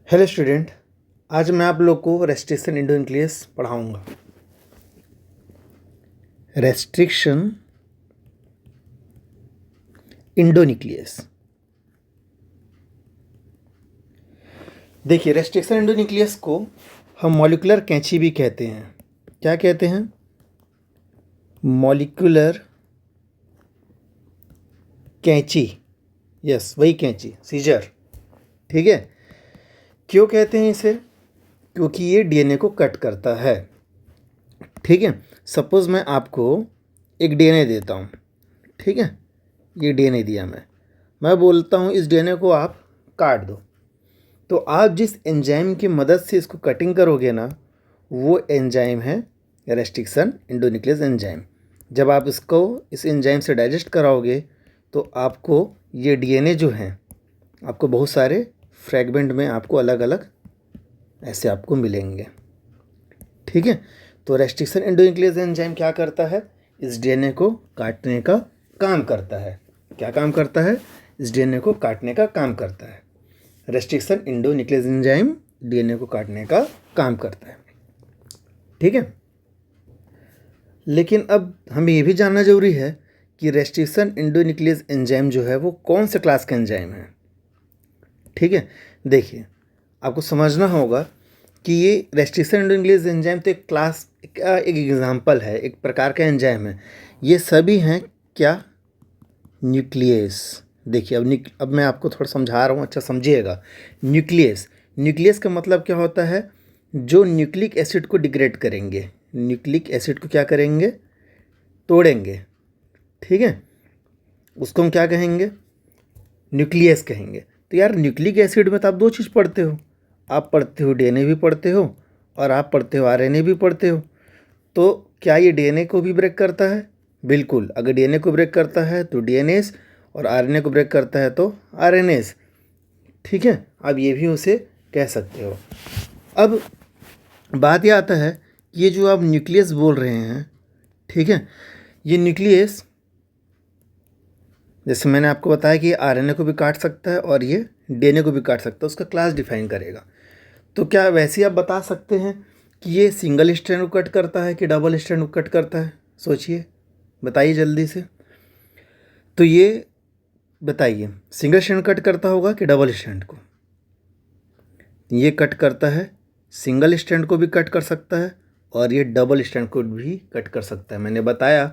Hello student, आज मैं आप लोग को रेस्ट्रिक्शन इंडोन्यूक्लियस पढ़ाऊंगा। Restriction endonuclease. देखिए, रेस्ट्रिक्शन इंडोन्यूक्लियस को हम मॉलिक्यूलर कैंची भी कहते हैं। क्या कहते हैं? मॉलिक्यूलर कैंची। यस, वही कैंची, सीजर। ठीक है। क्यों कहते हैं इसे? क्योंकि ये डीएनए को कट करता है। ठीक है। सपोज मैं आपको एक डीएनए देता हूँ। ठीक है, ये डीएनए दिया मैं बोलता हूँ इस डीएनए को आप काट दो। तो आप जिस एंजाइम की मदद से इसको कटिंग करोगे ना, वो एंजाइम है रेस्ट्रिक्शन इंडोन्यूक्लियस एंजाइम। जब आप इसको इस एंजाइम से डाइजेस्ट कराओगे तो आपको ये डीएनए जो हैं आपको बहुत सारे फ्रैगमेंट में आपको अलग अलग ऐसे आपको मिलेंगे। ठीक है। तो रेस्ट्रिक्शन इंडोन्यूक्लियस एंजाइम क्या करता है? इस डीएनए को काटने का काम करता है। क्या काम करता है? इस डीएनए को काटने का काम करता है। रेस्ट्रिक्शन इंडोन्यूक्लियस एंजाइम डीएनए को काटने का काम करता है। ठीक है। लेकिन अब हमें ये भी जानना जरूरी है कि रेस्ट्रिक्शन इंडोन्यूक्लियस एंजाइम जो है वो कौन से क्लास का एंजाइम है। ठीक है। देखिए, आपको समझना होगा कि ये रेस्ट्रिक्शन इंडोन्यूक्लियस एंजाइम तो एक क्लास का एक एग्जाम्पल है, एक प्रकार का एंजाइम है। ये सभी हैं क्या? न्यूक्लियस। देखिए, अब मैं आपको थोड़ा समझा रहा हूँ, अच्छा समझिएगा। न्यूक्लियस का मतलब क्या होता है? जो न्यूक्लिक एसिड को डिग्रेड करेंगे। न्यूक्लिक एसिड को क्या करेंगे? तोड़ेंगे। ठीक है, उसको हम क्या कहेंगे? न्यूक्लियस कहेंगे। तो यार, न्यूक्लिक एसिड में तो आप दो चीज़ पढ़ते हो। आप पढ़ते हो डीएनए भी पढ़ते हो और आप पढ़ते हो आरएनए भी पढ़ते हो। तो क्या ये डीएनए को भी ब्रेक करता है? बिल्कुल। अगर डीएनए को ब्रेक करता है तो डीएनएस, और आरएनए को ब्रेक करता है तो आरएनएस। ठीक है, अब ये भी उसे कह सकते हो। अब बात यह आता है कि ये जो आप न्यूक्लियस बोल रहे हैं, ठीक है, ये न्यूक्लियस जैसे मैंने आपको बताया कि आरएनए को भी काट सकता है और ये डीएनए को भी काट सकता है, उसका क्लास डिफाइन करेगा। तो क्या वैसे आप बता सकते हैं कि ये सिंगल स्ट्रैंड को कट करता है कि डबल स्ट्रैंड को कट करता है? सोचिए, बताइए जल्दी से। तो ये बताइए, सिंगल स्ट्रैंड कट करता होगा कि डबल स्ट्रैंड को? ये कट करता है, सिंगल स्ट्रैंड को भी कट कर सकता है और ये डबल स्ट्रैंड को भी कट कर सकता है। मैंने बताया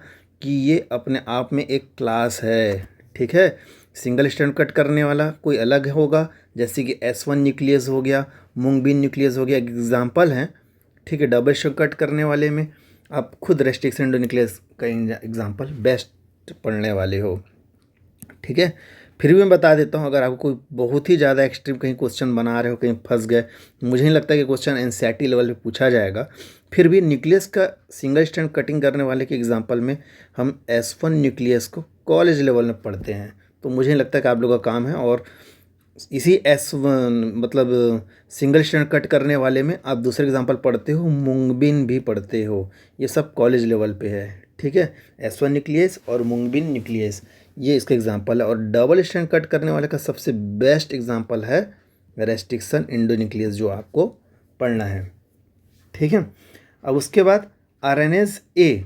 कि ये अपने आप में एक क्लास है। ठीक है। सिंगल स्ट्रैंड कट करने वाला कोई अलग होगा, जैसे कि S1 न्यूक्लियस हो गया, मूंगबीन न्यूक्लियस हो गया, एग्जाम्पल हैं। ठीक है। डबल स्ट्रैंड कट करने वाले में आप खुद रेस्ट्रिक्शन इंडोन्यूक्लियस का एग्जाम्पल बेस्ट पढ़ने वाले हो। ठीक है। फिर भी मैं बता देता हूँ, अगर आपको कोई बहुत ही ज़्यादा एक्सट्रीम कहीं क्वेश्चन बना रहे हो, कहीं फंस गए, मुझे नहीं लगता कि क्वेश्चन एनसीईआरटी लेवल पे पूछा जाएगा। फिर भी न्यूक्लियस का सिंगल स्ट्रैंड कटिंग करने वाले के एग्जांपल में हम S1 न्यूक्लियस को कॉलेज लेवल में पढ़ते हैं। तो मुझे नहीं लगता कि आप लोगों का काम है। और इसी S1 मतलब सिंगल स्ट्रैंड कट करने वाले में आप दूसरे एग्जाम्पल पढ़ते हो, मूंगबीन भी पढ़ते हो। ये सब कॉलेज लेवल पे है। ठीक है। S1 न्यूक्लियस और मूंगबीन न्यूक्लियस, ये इसका एग्जाम्पल है। और डबल स्ट्रैंड कट करने वाले का सबसे बेस्ट एग्जाम्पल है रेस्ट्रिक्शन इंडोन्यूक्लियस, जो आपको पढ़ना है। ठीक है। अब उसके बाद आरएनएज ए।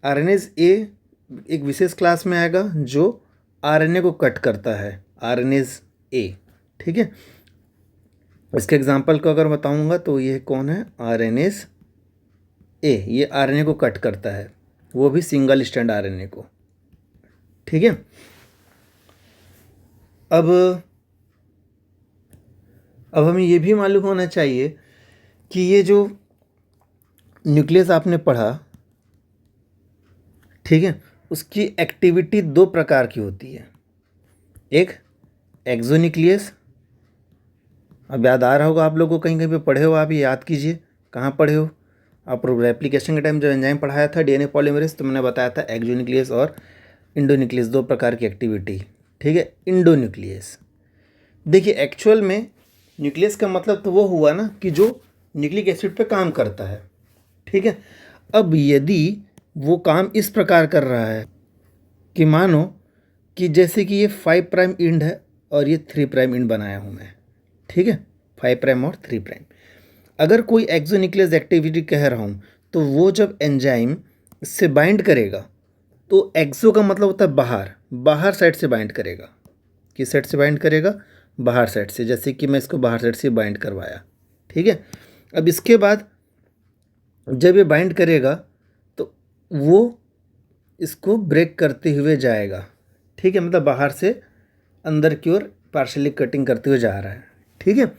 आरएनएज ए एक विशेष क्लास में आएगा जो आरएनए को कट करता है, आरएनएज ए। ठीक है। इसके एग्जाम्पल को अगर बताऊंगा तो ये कौन है? आरएनएज ए। ये आरएनए को कट करता है, वो भी सिंगल स्ट्रैंड आरएनए को। ठीक है। अब हमें ये भी मालूम होना चाहिए कि ये जो न्यूक्लियस आपने पढ़ा, ठीक है, उसकी एक्टिविटी दो प्रकार की होती है। एक एक्सोन्यूक्लियस, अब याद आ रहा होगा आप लोगों को, कहीं कहीं पे पढ़े हो आप, ये याद कीजिए। कहाँ पढ़े हो आप? रेप्लिकेशन के टाइम जब एंजाइम पढ़ाया था डीएनए पॉलीमरेज, तो मैंने बताया था एक्सोन्यूक्लियस और इंडोन्यूक्लियस दो प्रकार की एक्टिविटी। ठीक है। इंडोन्यूक्लियस, देखिए एक्चुअल में न्यूक्लियस का मतलब तो वो हुआ ना कि जो न्यूक्लिक एसिड पे काम करता है। ठीक है। अब यदि वो काम इस प्रकार कर रहा है कि मानो कि जैसे कि ये 5 प्राइम इंड है और ये 3 प्राइम इंड बनाया हूँ मैं। ठीक है। 5 प्राइम और 3 प्राइम। अगर कोई एक्सोन्यूक्लियस एक्टिविटी कह रहा हूँ तो वो जब एंजाइम इससे बाइंड करेगा तो एक्सो का मतलब होता है बाहर, बाहर साइड से बाइंड करेगा। किस साइड से बाइंड करेगा? बाहर साइड से। जैसे कि मैं इसको बाहर साइड से बाइंड करवाया, ठीक है। अब इसके बाद जब ये बाइंड करेगा तो वो इसको ब्रेक करते हुए जाएगा, ठीक है, मतलब बाहर से अंदर की ओर पार्शली कटिंग करते हुए जा रहा है, ठीक है।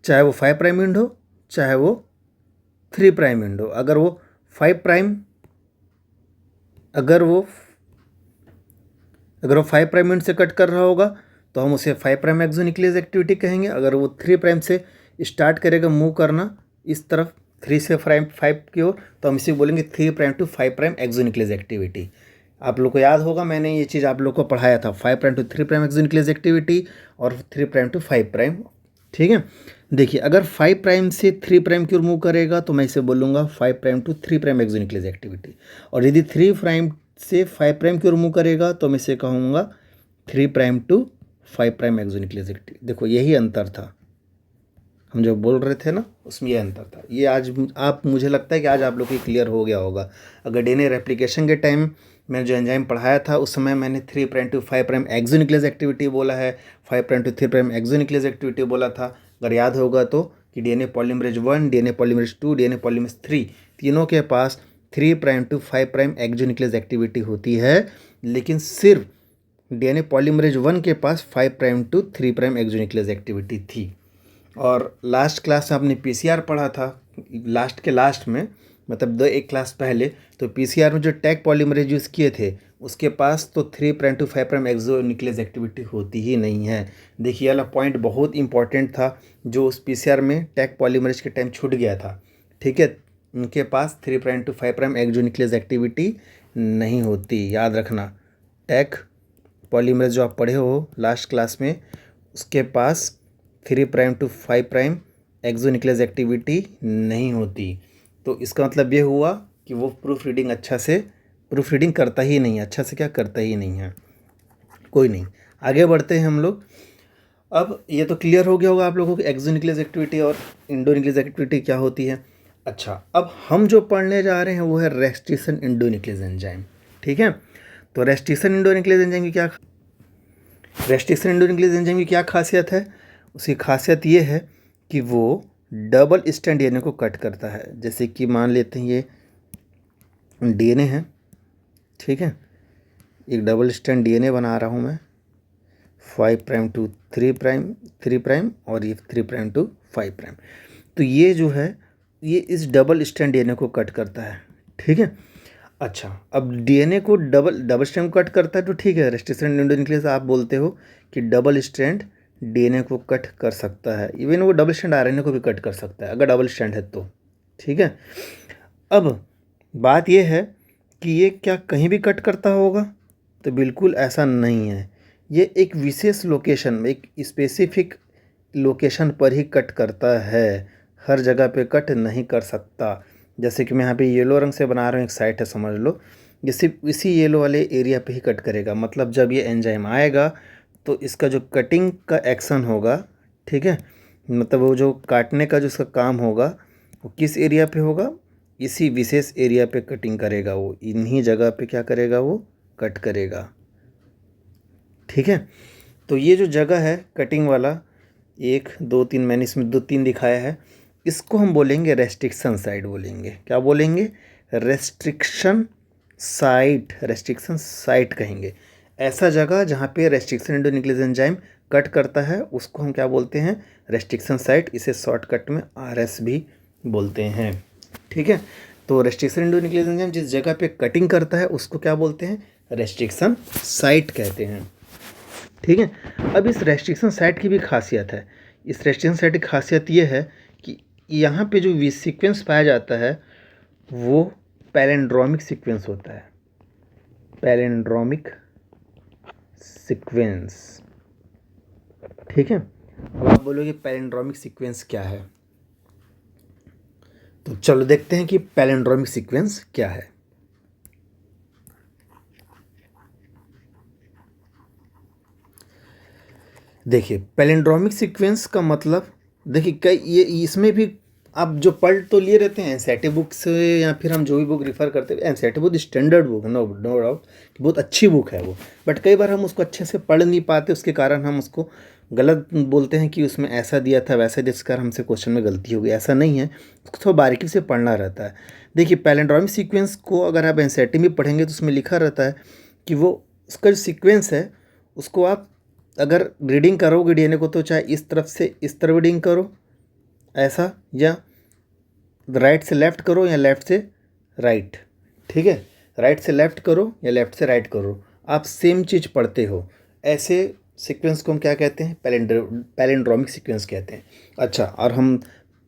चाहे वो 5 प्राइम एंड हो, चाहे वो 3 प्राइम एंड हो। अगर वो 5 प्राइम एंड से कट कर रहा होगा तो हम उसे 5 प्राइम एक्सोन्यूक्लियस एक्टिविटी कहेंगे। अगर वो 3 प्राइम से स्टार्ट करेगा मूव करना इस तरफ 3 से 5 की ओर, तो हम इसे बोलेंगे 3 prime to 5 prime exonuclease activity. आप लोग को याद होगा, मैंने ये चीज़ आप लोग को पढ़ाया था, 5 prime to 3 prime exonuclease activity और 3 प्राइम टू 5 प्राइम, ठीक है। देखिए, अगर 5 प्राइम से 3 प्राइम की ओर मूव करेगा तो मैं इसे बोलूँगा 5 prime to 3 prime exonuclease activity. और यदि 3 प्राइम से 5 प्राइम की ओर मूव करेगा तो मैं इसे कहूँगा 3 prime to 5 prime exonuclease activity. देखो, यही अंतर था, हम जो बोल रहे थे ना उसमें यह अंतर था। ये आज मुझे लगता है कि आज आप लोग को क्लियर हो गया होगा। अगर डीएनए रेप्लिकेशन के टाइम मैंने जो एंजाइम पढ़ाया था उस समय मैंने 3 prime to 5 prime exonuclease activity बोला है, 5 prime to 3 prime exonuclease activity बोला था। अगर याद होगा तो कि DNA polymerase 1, DNA polymerase 2, DNA polymerase 3 तीनों के पास 3 prime to 5 prime exonuclease activity होती है, लेकिन सिर्फ डीएनए पॉलीमरेज 1 के पास 5 prime to 3 prime exonuclease activity थी। और लास्ट क्लास में आपने पीसीआर पढ़ा था, लास्ट के लास्ट में, मतलब एक क्लास पहले, तो पीसीआर में जो टैग पॉलीमरेज यूज़ किए थे उसके पास तो 3 prime to 5 prime exonuclease activity होती ही नहीं है। देखिए, वाला पॉइंट बहुत इंपॉर्टेंट था जो उस पीसीआर में टैग पॉलीमरेज के टाइम छूट गया था, ठीक है। उनके पास 3 prime to 5 prime exonuclease activity नहीं होती, याद रखना। टैग पॉलीमरेज जो आप पढ़े हो लास्ट क्लास में उसके पास 3 prime to 5 prime exonuclease activity नहीं होती। तो इसका मतलब ये हुआ कि वो प्रूफ रीडिंग करता ही नहीं है, अच्छा से क्या करता ही नहीं है। कोई नहीं, आगे बढ़ते हैं हम लोग। अब ये तो क्लियर हो गया होगा आप लोगों को एक्सोन्यूक्लियस एक्टिविटी और एंडोन्यूक्लियस एक्टिविटी क्या होती है। अच्छा, अब हम जो पढ़ने जा रहे हैं वो है रेस्ट्रिक्शन एंडोन्यूक्लियस एंजाइम, ठीक है। तो रेस्ट्रिक्शन एंडोन्यूक्लियस एंजाइम की क्या खासियत है? उसकी खासियत ये है कि वो डबल स्ट्रैंड डीएनए को कट करता है। जैसे कि मान लेते हैं ये डीएनए है, ठीक है, एक डबल स्ट्रैंड डीएनए बना रहा हूँ मैं, 5 प्राइम टू 3 प्राइम और ये 3 प्राइम टू 5 प्राइम। तो ये जो है ये इस डबल स्ट्रैंड डीएनए को कट करता है, ठीक है। अच्छा, अब डीएनए को डबल स्ट्रैंड कट करता है तो ठीक है, रेस्ट्रिक्शन एंडोन्यूक्लियस आप बोलते हो कि डबल स्ट्रैंड डीएनए को कट कर सकता है, इवन वो डबल स्ट्रैंड आरएनए को भी कट कर सकता है अगर डबल स्ट्रैंड है तो, ठीक है। अब बात ये है कि ये क्या कहीं भी कट करता होगा? तो बिल्कुल ऐसा नहीं है। ये एक विशेष लोकेशन में, एक स्पेसिफिक लोकेशन पर ही कट करता है, हर जगह पे कट नहीं कर सकता। जैसे कि मैं यहाँ पे येलो रंग से बना रहा हूँ, एक साइट है समझ लो, ये सिर्फ इसी येलो वाले एरिया पे ही कट करेगा। मतलब जब ये एंजाइम आएगा तो इसका जो कटिंग का एक्शन होगा, ठीक है, मतलब वो जो काटने का जो इसका काम होगा वो किस एरिया पे होगा? इसी विशेष एरिया पे कटिंग करेगा, वो इन्हीं जगह पे क्या करेगा? वो कट करेगा, ठीक है। तो ये जो जगह है कटिंग वाला, 1 2 3, मैंने इसमें 2 3 दिखाया है, इसको हम बोलेंगे रेस्ट्रिक्शन साइट बोलेंगे। क्या बोलेंगे? रेस्ट्रिक्शन साइट कहेंगे। ऐसा जगह जहाँ पे रेस्ट्रिक्शन एंडोन्यूक्लियस एंजाइम कट करता है उसको हम क्या बोलते हैं? Restriction site. इसे शॉर्टकट में RS भी बोलते हैं, ठीक है। तो रेस्ट्रिक्शन एंडोन्यूक्लियस एंजाइम जिस जगह पे कटिंग करता है उसको क्या बोलते हैं? रेस्ट्रिक्शन साइट कहते हैं, ठीक है। अब इस रेस्ट्रिक्शन साइट की भी खासियत है। इस रेस्ट्रिक्शन साइट की खासियत ये है कि यहाँ पे जो सीक्वेंस पाया जाता है वो पैलिंड्रोमिक सीक्वेंस होता है, पैलिंड्रोमिक सीक्वेंस, ठीक है। अब आप बोलोगे पैलिंड्रोमिक सीक्वेंस क्या है, तो चलो देखते हैं कि पैलिंड्रोमिक सीक्वेंस क्या है। देखिए, पैलिंड्रोमिक सीक्वेंस का मतलब देखिए कई ये इसमें भी आप जो पढ़ तो लिए रहते हैं एनसीईआरटी बुक से, या फिर हम जो भी बुक रेफर करते हैं एनसीईआरटी बहुत standard book, no no doubt, बहुत अच्छी बुक है वो, बट कई बार हम उसको अच्छे से पढ़ नहीं पाते, उसके कारण हम उसको गलत बोलते हैं कि उसमें ऐसा दिया था वैसा, जिस कारण हमसे क्वेश्चन में गलती हो गई। ऐसा नहीं है, उसको थोड़ा बारीकी से पढ़ना रहता है। देखिए पैलिंड्रोमिक सीक्वेंस को अगर आप एनसीईआरटी में पढ़ेंगे तो उसमें लिखा रहता है कि वो उसका जो सीक्वेंस है उसको आप अगर रीडिंग करोगे डीएनए को, तो चाहे इस तरफ से इस तरफ रीडिंग करो ऐसा, या राइट से लेफ़्ट करो या लेफ़्ट से राइट, ठीक है, राइट से लेफ़्ट करो या लेफ़्ट से राइट करो, आप सेम चीज़ पढ़ते हो। ऐसे सीक्वेंस को हम क्या कहते हैं? पैलिंड्रोमिक सीक्वेंस कहते हैं। अच्छा, और हम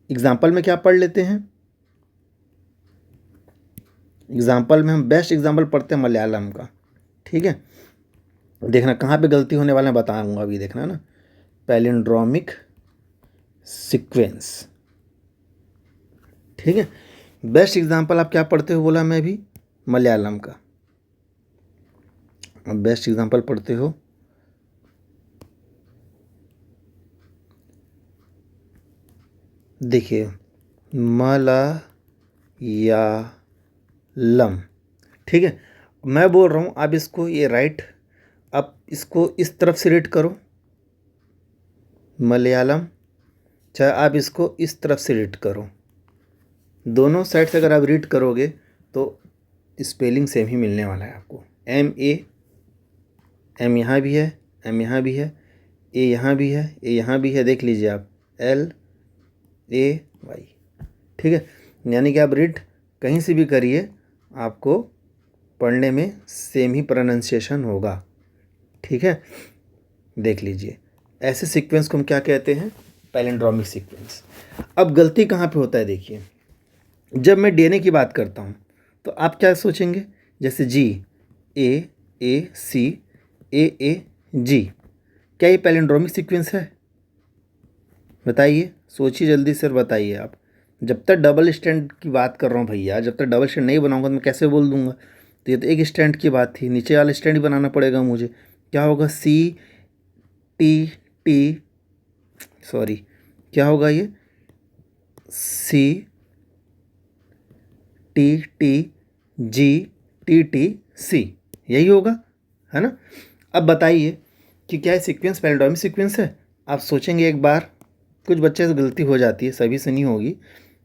एग्जाम्पल में क्या पढ़ लेते हैं? एग्जाम्पल में हम बेस्ट एग्जाम्पल पढ़ते हैं मलयालम का, ठीक है। देखना कहाँ पे गलती होने वाला है बताऊँगा अभी, देखना ना, पैलिंड्रोमिक सीक्वेंस, ठीक है। बेस्ट एग्जाम्पल आप क्या पढ़ते हो बोला मैं भी? मलयालम का। बेस्ट एग्जाम्पल पढ़ते हो देखिए मलयालम, ठीक है। मैं बोल रहा हूँ आप इसको ये राइट, आप इसको इस तरफ से रीड करो मलयालम, चाहे आप इसको इस तरफ से रीड करो, दोनों साइड से अगर आप रीड करोगे तो स्पेलिंग सेम ही मिलने वाला है आपको। एम यहाँ भी है, एम यहाँ भी है, ए यहाँ भी है, ए यहाँ भी है, देख लीजिए आप, LAY, ठीक है। यानी कि आप रीड कहीं से भी करिए आपको पढ़ने में सेम ही प्रोनाउंसिएशन होगा, ठीक है। देख लीजिए ऐसे सीक्वेंस को हम क्या कहते हैं? Palindromic sequence. अब गलती कहाँ पे होता है देखिए, जब मैं डीएनए की बात करता हूँ तो आप क्या सोचेंगे? जैसे GAACAAG, क्या ये पैलिंड्रोमिक सीक्वेंस है? बताइए, सोचिए जल्दी से बताइए आप। जब तक डबल स्टैंड की बात कर रहा हूँ भैया, जब तक डबल स्टैंड नहीं बनाऊंगा तो मैं कैसे बोल दूंगा? तो ये तो एक स्टैंड की बात थी, नीचे वाला स्टैंड ही बनाना पड़ेगा मुझे। क्या होगा? CTT, सॉरी, क्या होगा ये? CTTGTTC, यही होगा, है ना। अब बताइए कि क्या ये सीक्वेंस पैलिंड्रोमिक सीक्वेंस है? आप सोचेंगे एक बार, कुछ बच्चे से गलती हो जाती है, सभी से नहीं होगी,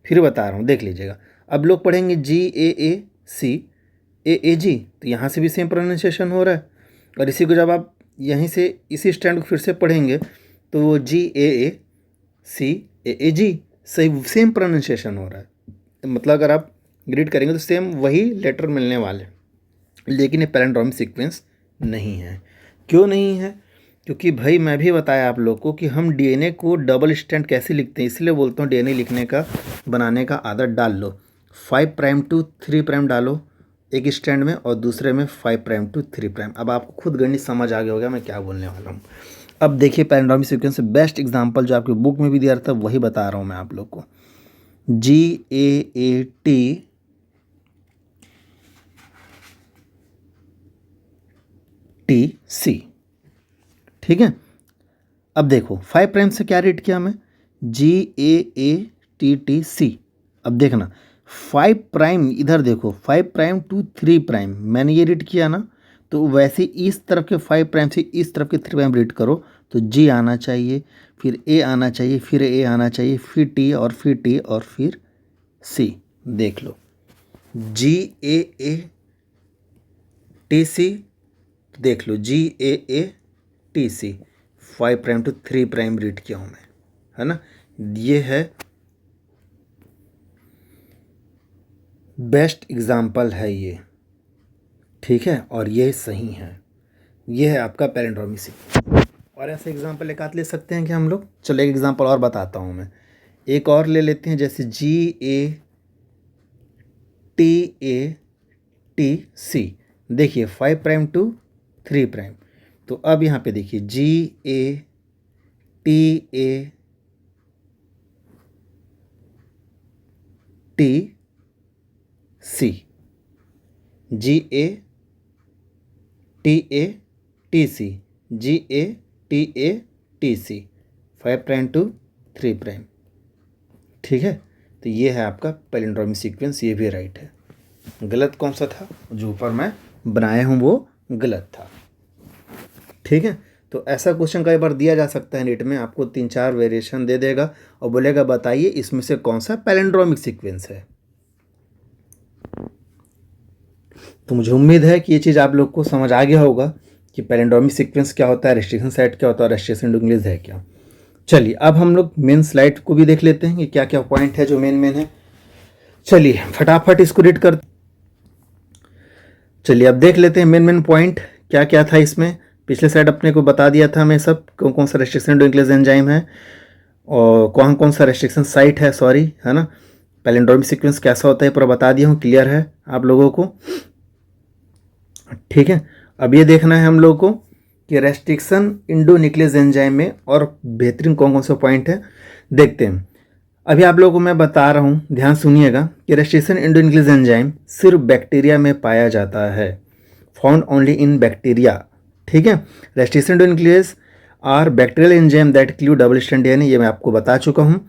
फिर बता रहा हूँ, देख लीजिएगा। अब लोग पढ़ेंगे GAACAAG, तो यहाँ से भी सेम प्रोनाउंसिएशन हो रहा है, और इसी को जब आप यहीं से इसी स्टैंड को फिर से पढ़ेंगे तो वो GAACAAG, सही सेम प्रोनाउंसिएशन हो रहा है। मतलब अगर आप रीड करेंगे तो सेम वही लेटर मिलने वाले, लेकिन ये पैलिंड्रोमिक सीक्वेंस नहीं है। क्यों नहीं है? क्योंकि भाई मैं भी बताया आप लोग को कि हम डीएनए को डबल स्टैंड कैसे लिखते हैं, इसलिए बोलता हूँ डीएनए लिखने का, बनाने का आदत डाल लो। 5 प्राइम टू 3 प्राइम डालो एक स्टैंड में, और दूसरे में 5 प्राइम टू 3 प्राइम। अब आपको खुद गणित समझ आ गया होगा मैं क्या बोलने वाला हूँ। अब देखिए पैलिंड्रोमिक सीक्वेंस से बेस्ट एग्जाम्पल जो आपकी बुक में भी दिया था वही बता रहा हूँ मैं आप लोग को। GAATTC, ठीक है। अब देखो 5 प्राइम से क्या रीड किया मैं? GAATTC। अब देखना 5 प्राइम, इधर देखो 5 प्राइम टू 3 प्राइम मैंने ये रीड किया ना, तो वैसे इस तरफ के 5 प्राइम से इस तरफ के 3 प्राइम रीड करो तो G आना चाहिए, फिर A आना चाहिए, फिर A आना चाहिए, फिर T, और फिर T, और फिर C। देख लो GAATC, देख लो GAATC, 5 prime to 3 prime read किया हूँ मैं, है ना। ये है बेस्ट एग्जाम्पल है ये, ठीक है, और ये सही है। ये है आपका पैलिंड्रोमिक सीक्वेंस। और ऐसे एग्जाम्पल एक आध ले सकते हैं कि हम लोग, चलो एक एग्जाम्पल और बताता हूँ मैं, एक और ले लेते हैं, जैसे GATATC। देखिए 5 प्राइम टू 3 प्राइम, तो अब यहाँ पे देखिए GATATC, GATATC, GATATC, 5 prime to 3'। ठीक है, तो ये है आपका पैलिंड्रोमिक सीक्वेंस, ये भी राइट है। गलत कौन सा था? जो ऊपर मैं बनाया हूँ वो गलत था। ठीक है, तो ऐसा क्वेश्चन कई बार दिया जा सकता है नीट में, आपको 3-4 वेरिएशन दे देगा और बोलेगा बताइए इसमें से कौन सा पैलिंड्रोमिक सीक्वेंस है। तो मुझे उम्मीद है कि ये चीज़ आप लोग को समझ आ गया होगा कि पैलिंड्रोमिक सीक्वेंस क्या होता है, रेस्ट्रिक्शन सेट क्या होता है और रेस्ट्रिक्शन इंग्लिश है क्या। चलिए अब हम लोग मेन स्लाइड को भी देख लेते हैं कि क्या क्या पॉइंट है जो मेन है। चलिए फटाफट इसको रीड कर, चलिए अब देख लेते हैं मेन पॉइंट क्या क्या था इसमें। पिछले साइड अपने को बता दिया था हमें सब कौन कौन सा रेस्ट्रिक्शन इंक्लेज एंजाइम है और कौन कौन सा रेस्ट्रिक्शन साइट है, सॉरी, है ना। पैलिंड्रोमिक सीक्वेंस कैसा होता है पूरा बता दिया हूँ, क्लियर है आप लोगों को। ठीक है, अब ये देखना है हम लोग को कि रेस्ट्रिक्शन इंडोन्यूक्लियस एंजाइम में और बेहतरीन कौन कौन सा पॉइंट है देखते हैं। अभी आप लोगों को मैं बता रहा हूँ, ध्यान सुनिएगा कि रेस्ट्रिक्शन इंडोन्यूक्लियस एंजाइम सिर्फ बैक्टीरिया में पाया जाता है, फाउंड ओनली इन बैक्टीरिया। ठीक है, restriction endonucleases are bacterial enzyme that cleave double strand DNA, ये मैं आपको बता चुका हूँ।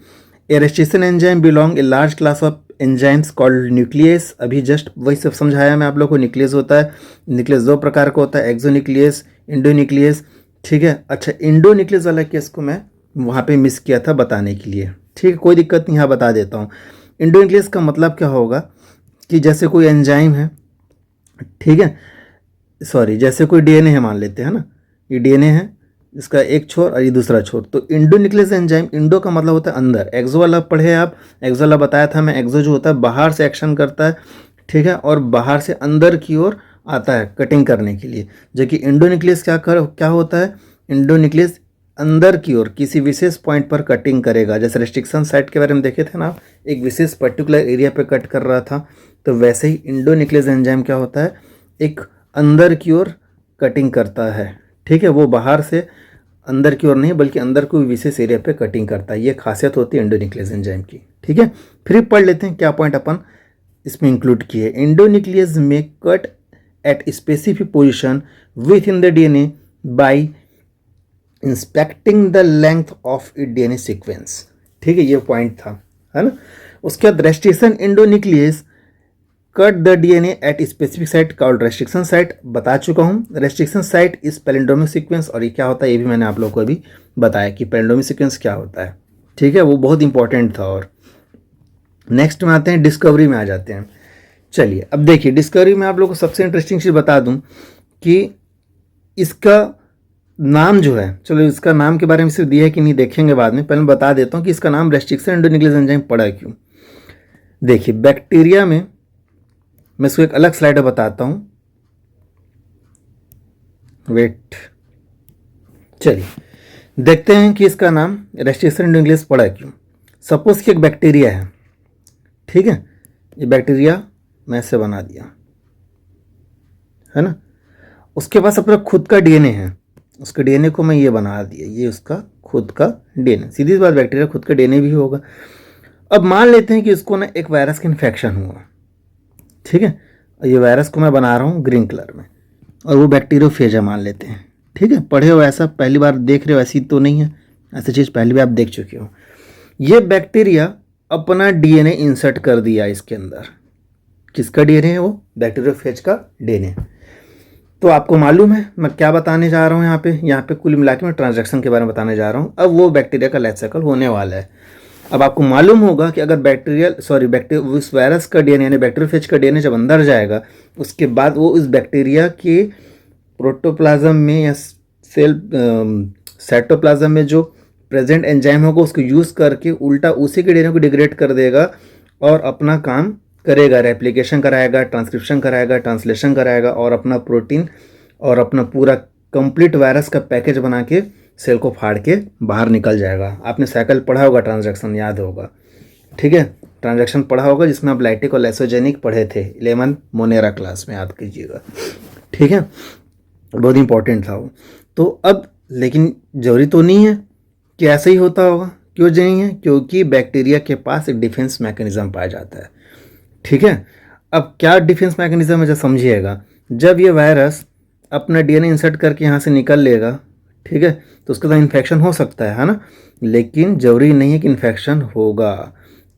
A restriction enzyme belong a large class of enzymes called nucleases, अभी जस्ट वही सब समझाया मैं आप लोग को। न्यूक्लियस होता है, न्यूक्लियस दो प्रकार का होता है, एक्सोन्यूक्लियस, इंडोन्यूक्लियस। ठीक है, अच्छा इंडोन्यूक्लियस वाला केस को मैं वहाँ पे मिस किया था बताने के लिए। ठीक है, कोई दिक्कत नहीं, यहाँ बता देता हूँ। इंडोन्यूक्लियस का मतलब क्या होगा कि जैसे कोई एंजाइम है, ठीक है, सॉरी जैसे कोई डीएनए है मान लेते हैं ना, ये डीएनए है, इसका एक छोर और ये दूसरा छोर, तो इंडोन्यूक्लियस एंजाइम, इंडो का मतलब होता है अंदर, एक्सो वाला पढ़े आप, एक्सो वाला बताया था मैं। एक्सो जो होता है बाहर से एक्शन करता है, ठीक है, और बाहर से अंदर की ओर आता है कटिंग करने के लिए, जबकि इंडोन्यूक्लियस क्या होता है, इंडोन्यूक्लियस अंदर की ओर किसी विशेष पॉइंट पर कटिंग करेगा। जैसे रेस्ट्रिक्शन साइट के बारे में देखे थे ना, एक विशेष पर्टिकुलर एरिया पे कट कर रहा था, तो वैसे ही इंडोन्यूक्लियस एंजाइम क्या होता है, एक अंदर की ओर कटिंग करता है। ठीक है, वो बाहर से अंदर की ओर नहीं बल्कि अंदर कोई विशेष एरिया पे कटिंग करता है, ये खासियत होती है इंडोन्यूक्लियस एंजाइम की। ठीक है, फिर पढ़ लेते हैं क्या पॉइंट अपन इसमें इंक्लूड किए। इंडोन्यूक्लियस में cut at specific position with in the DNA by inspecting the length of it DNA sequence. ठीक है, ये पॉइंट था, है ना। उसके बाद restriction endonuclease cut the DNA at specific site called restriction site, बता चुका हूँ। रेस्ट्रिक्शन साइट इस पैलिंड्रोमिक सीक्वेंस, और ये क्या होता है ये भी मैंने आप लोगों को अभी बताया कि पैलिंड्रोमिक सीक्वेंस क्या होता है। ठीक है, वो बहुत इंपॉर्टेंट था। और नेक्स्ट में आते हैं, डिस्कवरी में आ जाते हैं। चलिए अब देखिए, डिस्कवरी में आप लोगों को सबसे इंटरेस्टिंग चीज़ बता दूं कि इसका नाम जो है, चलो इसका नाम के बारे में सिर्फ दिया है कि नहीं देखेंगे बाद में, पहले बता देता हूँ कि इसका नाम रेस्ट्रिक्शन इंडोन्यूक्लियस एंजाइम पड़ा है क्यों। देखिए बैक्टीरिया में, मैं इसको एक अलग स्लाइड में बताता हूँ, वेट, चलिए देखते हैं कि इसका नाम रेस्ट्रिक्शन इंडोन्यूक्लियस पड़ा है क्यों। सपोज कि एक बैक्टीरिया है, ठीक है, ये बैक्टीरिया मैं ऐसे बना दिया, है ना, उसके पास अपना खुद का डीएनए है, उसके डीएनए को मैं ये बना दिया, ये उसका खुद का डीएनए, सीधी सी बात बैक्टीरिया खुद का डीएनए भी होगा। अब मान लेते हैं कि इसको ना एक वायरस का इन्फेक्शन हुआ, ठीक है, ये वायरस को मैं बना रहा हूँ ग्रीन कलर में, और वो बैक्टीरियोफेज है मान लेते हैं। ठीक है, पढ़े हो ऐसा, पहली बार देख रहे हो, ऐसी तो नहीं है, ऐसी चीज़ पहले भी आप देख चुके हो। ये बैक्टीरिया अपना डीएनए इंसर्ट कर दिया इसके अंदर, किसका डीएनए है वो, बैक्टीरियोफेज का डीएनए। तो आपको मालूम है मैं क्या बताने जा रहा हूँ यहाँ पे कुल मिला के मैं ट्रांजैक्शन के बारे में बताने जा रहा हूँ। अब वो बैक्टीरिया का लाइफ साइकिल होने वाला है। अब आपको मालूम होगा कि अगर बैक्टीरिया उस वायरस का डीएनए यानी बैक्टीरियोफेज का डीएनए जब अंदर जाएगा, उसके बाद वो उस बैक्टीरिया के प्रोटोप्लाज्म में या सेल साइटोप्लाज्म में जो प्रेजेंट एंजाइम होगा उसको यूज़ करके उल्टा उसी के डीएनए को डिग्रेड कर देगा और अपना काम करेगा, रेप्लिकेशन कराएगा, ट्रांसक्रिप्शन कराएगा, ट्रांसलेशन कराएगा, और अपना प्रोटीन और अपना पूरा कंप्लीट वायरस का पैकेज बना के सेल को फाड़ के बाहर निकल जाएगा। आपने साइकिल पढ़ा होगा, ट्रांजैक्शन याद होगा, ठीक है, ट्रांजैक्शन पढ़ा होगा जिसमें आप लाइटिक और लाइसोजेनिक पढ़े थे 11 मोनेरा क्लास में, याद कीजिएगा। ठीक है, बहुत इंपॉर्टेंट था वो। तो अब लेकिन जरूरी तो नहीं है कि ऐसा ही होता होगा, क्यों नहीं है, क्योंकि बैक्टीरिया के पास एक डिफेंस मैकेनिज्म पाया जाता है। ठीक है, अब क्या डिफेंस मैकेनिज्म है जब समझिएगा, जब ये वायरस अपना डीएनए इंसर्ट करके यहाँ से निकल लेगा, ठीक है, तो उसके साथ इन्फेक्शन हो सकता है ना, लेकिन ज़रूरी नहीं है कि इन्फेक्शन होगा,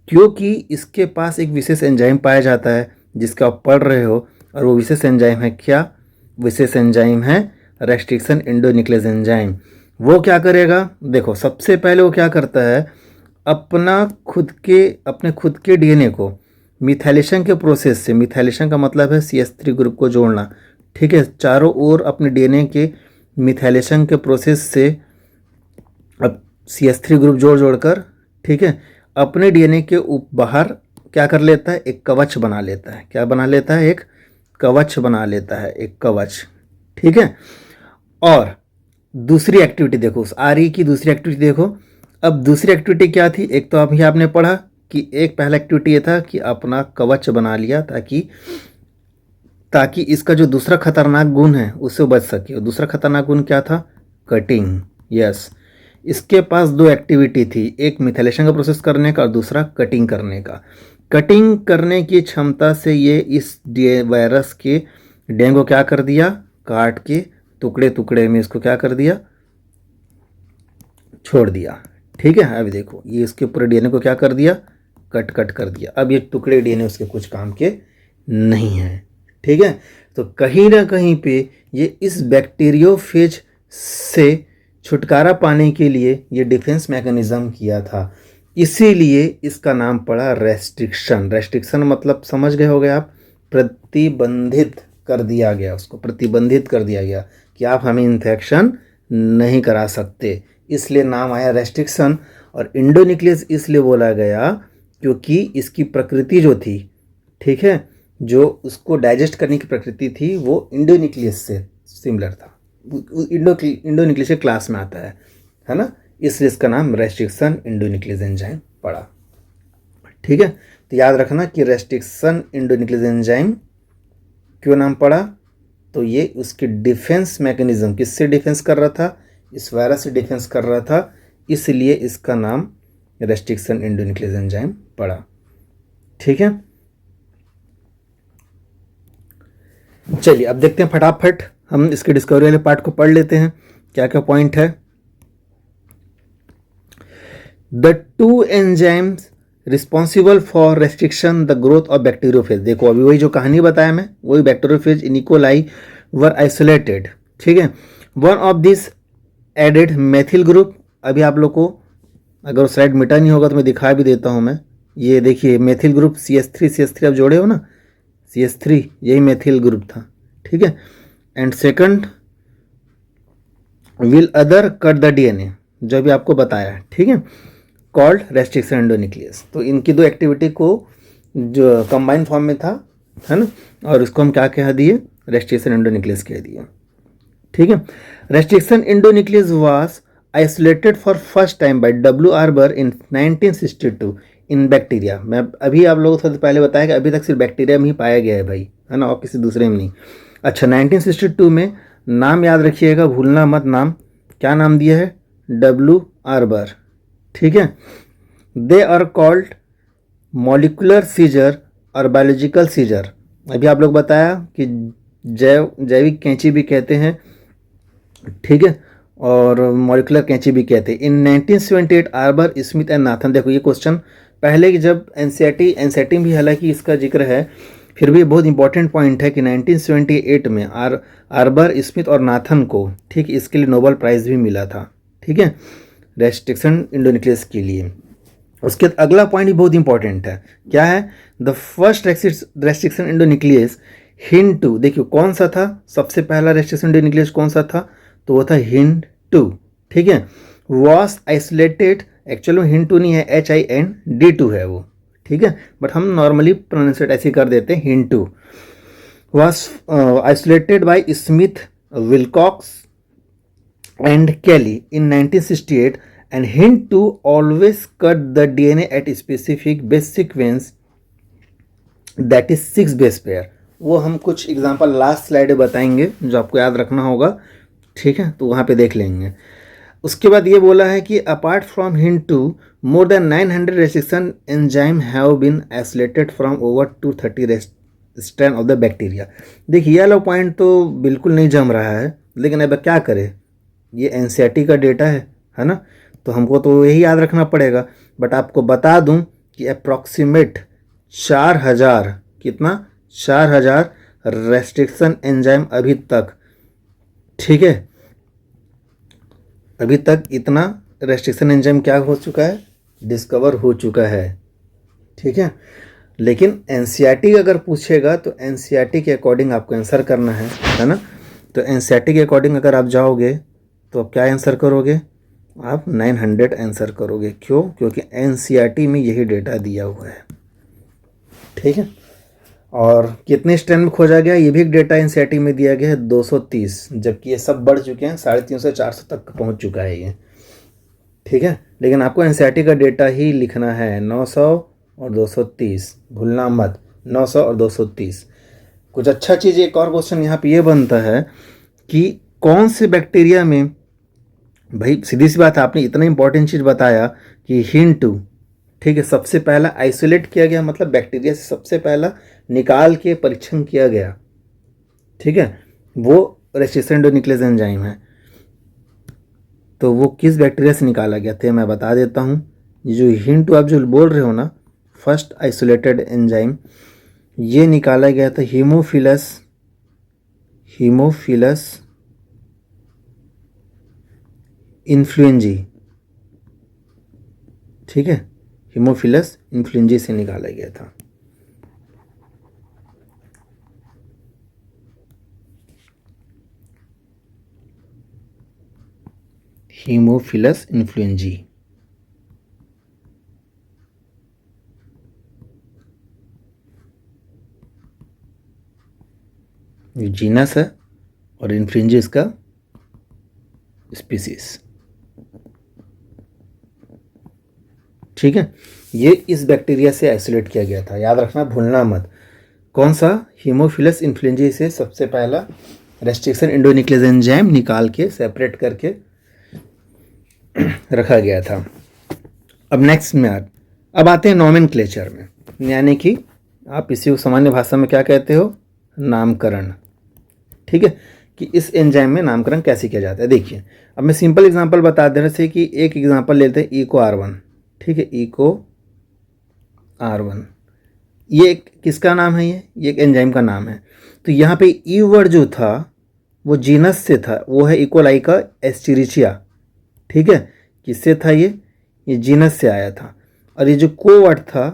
क्योंकि इसके पास एक विशेष एंजाइम पाया जाता है जिसका आप पढ़ रहे हो, और वो विशेष एंजाइम है क्या? विशेष एंजाइम है रेस्ट्रिक्शन एंडोन्यूक्लियस एंजाइम। वो क्या करेगा? देखो, सबसे पहले वो क्या करता है, अपने खुद के डीएनए को मिथाइलेशन के प्रोसेस से, मिथाइलेशन का मतलब है CH3 ग्रुप को जोड़ना, ठीक है, चारों ओर अपने डीएनए के मिथाइलेशन के प्रोसेस से अब CH3 ग्रुप जोड़कर, ठीक है, अपने डीएनए के बाहर क्या कर लेता है, एक कवच बना लेता है। क्या बना लेता है? एक कवच बना लेता है, एक कवच, ठीक है। और दूसरी एक्टिविटी देखो, उस RE की दूसरी एक्टिविटी देखो। अब दूसरी एक्टिविटी क्या थी? एक तो अभी आपने पढ़ा कि एक पहला एक्टिविटी ये था कि अपना कवच बना लिया ताकि इसका जो दूसरा खतरनाक गुण है उससे बच सके। और दूसरा खतरनाक गुण क्या था? कटिंग। यस, इसके पास दो एक्टिविटी थी, एक मिथाइलेशन का प्रोसेस करने का और दूसरा कटिंग करने का। कटिंग करने की क्षमता से ये इस वायरस के डीएनए को क्या कर दिया? काट के टुकड़े टुकड़े में इसको क्या कर दिया? छोड़ दिया, ठीक है। अभी देखो, ये इसके पूरे डीएनए को क्या कर दिया? कट कर दिया। अब ये टुकड़े डीएनए उसके कुछ काम के नहीं है, ठीक है। तो कहीं ना कहीं पे ये इस बैक्टीरियोफेज से छुटकारा पाने के लिए ये डिफेंस मैकेनिज्म किया था, इसीलिए इसका नाम पड़ा रेस्ट्रिक्शन। रेस्ट्रिक्शन मतलब समझ गए होगे आप, प्रतिबंधित कर दिया गया, उसको प्रतिबंधित कर दिया गया कि आप हमें इन्फेक्शन नहीं करा सकते, इसलिए नाम आया रेस्ट्रिक्शन। और इंडोन्यूक्लियस इसलिए बोला गया क्योंकि इसकी प्रकृति जो थी, ठीक है, जो उसको डाइजेस्ट करने की प्रकृति थी वो इंडोन्यूक्लियस से सिमिलर था, इंडोन्यूक्लियस के क्लास में आता है ना, इसलिए इसका नाम रेस्ट्रिक्शन एंडोन्यूक्लियस एंजाइम पड़ा, ठीक है। तो याद रखना कि रेस्ट्रिक्शन एंडोन्यूक्लियस एंजाइम क्यों नाम पड़ा, तो ये उसके डिफेंस मैकेनिज्म, किससे डिफेंस कर रहा था? इस वायरस से डिफेंस कर रहा था, इसलिए इसका नाम रेस्ट्रिक्शन एंडोन्यूक्लियस एंजाइम पड़ा, ठीक है। चलिए अब देखते हैं, फटाफट हम इसके डिस्कवरी वाले पार्ट को पढ़ लेते हैं, क्या क्या पॉइंट है। The two enzymes responsible for restriction the growth of bacteriophage. देखो, अभी वही जो कहानी बताया मैं, वही bacteriophage in E coli were isolated, ठीक है। One of this added methyl group. अभी आप लोग को अगर स्लाइड मिटा नहीं होगा तो मैं दिखा भी देता हूँ मैं, ये देखिए मेथिल ग्रुप CH3 आप जोड़े हो ना, CH3 यही मेथिल ग्रुप था, ठीक है। And second will other cut the DNA, जो भी आपको बताया, ठीक है, कॉल्ड रेस्ट्रिक्शन एंडोन्यूक्लियस। तो इनकी दो एक्टिविटी को जो कंबाइन फॉर्म में था, है ना, और इसको हम क्या कह दिए? रेस्ट्रिक्शन एंडोन्यूक्लियस कह दिए, ठीक है। Restriction endonuclease was isolated for first time by W. Arber in 1962 in bacteria. मैं अभी आप लोगों को पहले बताया कि अभी तक सिर्फ बैक्टीरिया में ही पाया गया है भाई, है ना, और किसी दूसरे में नहीं। अच्छा, 1962 में, नाम याद रखिएगा, भूलना मत नाम, क्या नाम दिया है? W. आर्बर, ठीक है। They are called molecular scissor और बायोलॉजिकल सीजर। अभी आप लोग बताया कि जैविक कैंची भी कहते हैं, ठीक है, और मॉलिकुलर कैंची भी कहते हैं। इन 1978 आर्बर, स्मिथ एंड नाथन। देखो ये क्वेश्चन पहले की जब एनसीईआरटी भी हालांकि इसका जिक्र है, फिर भी बहुत इंपॉर्टेंट पॉइंट है कि 1978 में आर्बर, स्मिथ और नाथन को, ठीक, इसके लिए नोबेल प्राइज़ भी मिला था, ठीक है, रेस्ट्रिक्शन एंडोन्यूक्लियस के लिए। उसके बाद अगला पॉइंट भी बहुत इंपॉर्टेंट है, क्या है? The first restriction endonuclease HIN2। देखियो कौन सा था सबसे पहला रेस्ट्रिक्शन एंडोन्यूक्लियस, कौन सा था? तो वो था HIN2, ठीक है। वॉज आइसोलेटेड, एक्चुअली में HIN2 नहीं है, HIND2 है वो, ठीक है, बट हम नॉर्मली प्रोनाउंसिएट ऐसे कर देते हैं HIN2। Was isolated bye Smith, Wilcox and केली इन 1968 and HIN2 always cut the DNA at specific base sequence, that is 6 base pair। वो हम कुछ एग्जांपल लास्ट स्लाइड में बताएंगे जो आपको याद रखना होगा, ठीक है, तो वहाँ पे देख लेंगे। उसके बाद ये बोला है कि apart from HIN2 more than 900 restriction enzyme have been isolated from over 230 strain of the bacteria. देखिए ये वाला पॉइंट तो बिल्कुल नहीं जम रहा है, लेकिन अब क्या करें, ये एनसीईआरटी का डेटा है ना, तो हमको तो यही याद रखना पड़ेगा। बट आपको बता दूं कि अप्रॉक्सीमेट 4000, कितना, 4000 रेस्ट्रिक्शन एंजाइम अभी तक, ठीक है, अभी तक इतना रेस्ट्रिक्शन एंजाइम क्या हो चुका है, डिस्कवर हो चुका है, ठीक है। लेकिन एनसीईआरटी अगर पूछेगा तो एनसीईआरटी के अकॉर्डिंग आपको आंसर करना है ना। तो एनसीईआरटी के अकॉर्डिंग अगर आप जाओगे तो आप क्या आंसर करोगे, आप 900 आंसर करोगे। क्यों? क्योंकि एनसीईआरटी में यही डेटा दिया हुआ है, ठीक है। और कितने स्ट्रेंथ में खोजा गया, ये भी एक डेटा एनसीईआरटी में दिया गया है 230, जबकि ये सब बढ़ चुके हैं, 350 से 400 तक पहुंच चुका है ये, ठीक है। लेकिन आपको एनसीईआरटी का डेटा ही लिखना है, 900 और 230, भूलना मत, 900 और 230। कुछ अच्छा चीज़, एक और क्वेश्चन यहाँ पे ये बनता है कि कौन से बैक्टीरिया में, भाई सीधी सी बात है, आपने इतना इंपॉर्टेंट चीज़ बताया कि हिंट, ठीक है, सबसे पहला आइसोलेट किया गया, मतलब बैक्टीरिया से सबसे पहला निकाल के परीक्षण किया गया, ठीक है, वो रेस्ट्रिक्शन एंडोन्यूक्लियस एंजाइम है। तो वो किस बैक्टीरिया से निकाला गया था मैं बता देता हूँ। ये जो हिंट आप जो बोल रहे हो ना, फर्स्ट आइसोलेटेड एंजाइम, ये निकाला गया था हीमोफिलस इन्फ्लुएंजी, ठीक है, हीमोफिलस इन्फ्लुएंजी से निकाला गया था। हीमोफिलस इन्फ्लुएंजी, जीनस है और इन्फ्लुएंजी इसका स्पीसीज, ठीक है। ये इस बैक्टीरिया से आइसोलेट किया गया था, याद रखना, भूलना मत। कौन सा? हीमोफिलस इन्फ्लुएंजी से सबसे पहला रेस्ट्रिक्शन एंडोन्यूक्लियस एंजाइम निकाल के सेपरेट करके रखा गया था। अब नेक्स्ट में अब आते हैं नॉमेनक्लेचर में, यानी कि आप इसी को सामान्य भाषा में क्या कहते हो, नामकरण, ठीक है, कि इस एंजाइम में नामकरण कैसे किया जाता है। देखिए, अब मैं सिंपल एग्जांपल बता देने से कि एक एग्जांपल लेते हैं, इको R1, ठीक है, इको R1, ये एक किसका नाम है, ये एक एंजाइम का नाम है। तो यहाँ पे ई वर्ड जो था वो जीनस से था, वो है इकोलाई का एस्चेरिचिया, ठीक है, किससे था ये जीनस से आया था। और ये जो को वर्ड था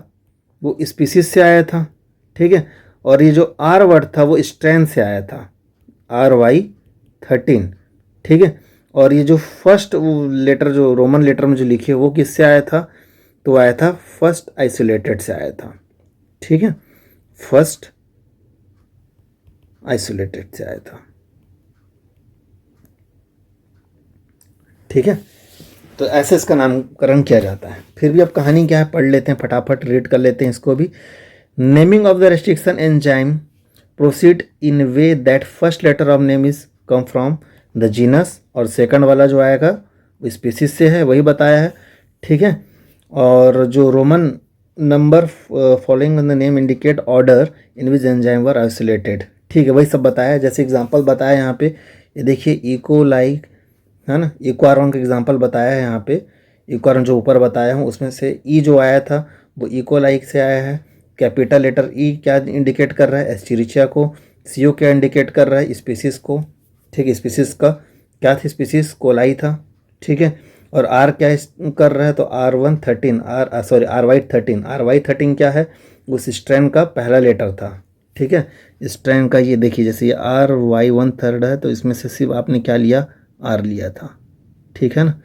वो स्पीसीज से आया था, ठीक है। और ये जो आर वर्ड था वो स्ट्रेन से आया था, RY13, ठीक है। और ये जो फर्स्ट लेटर जो रोमन लेटर में जो लिखे वो किससे आया था, तो आया था फर्स्ट आइसोलेटेड से आया था, ठीक है, फर्स्ट आइसोलेटेड से आया था, ठीक है। तो ऐसे इसका नामकरण किया जाता है। फिर भी अब कहानी क्या है पढ़ लेते हैं, फटाफट रीड कर लेते हैं इसको भी। Naming of the restriction enzyme proceed in way that first letter of name is come from the genus, और सेकंड वाला जो आएगा वो स्पीसीज से है, वही बताया है, ठीक है। और जो Roman number following the name indicate order in which enzyme were isolated, ठीक है, वही सब बताया है। जैसे एग्जांपल बताया यहाँ पे, ये देखिए इकोलाई है ना, इको R1 का एग्जांपल बताया है यहाँ पे। इको R1 जो ऊपर बताया हूँ उसमें से ई जो आया था वो इकोलाइक से आया है। कैपिटल लेटर ई क्या इंडिकेट कर रहा है, एस्चेरिचिया को। CO क्या इंडिकेट कर रहा है, स्पीसीज को, ठीक है, स्पीसीज का क्या था, स्पीसीज कोलाई था, ठीक है। और R क्या कर रहा है, तो RY13 क्या है, उस स्ट्रेन का पहला लेटर था, ठीक है। स्ट्रेन का ये देखिए, जैसे ये RY13 है तो इसमें से सिर्फ आपने क्या लिया, R लिया था, ठीक है ना।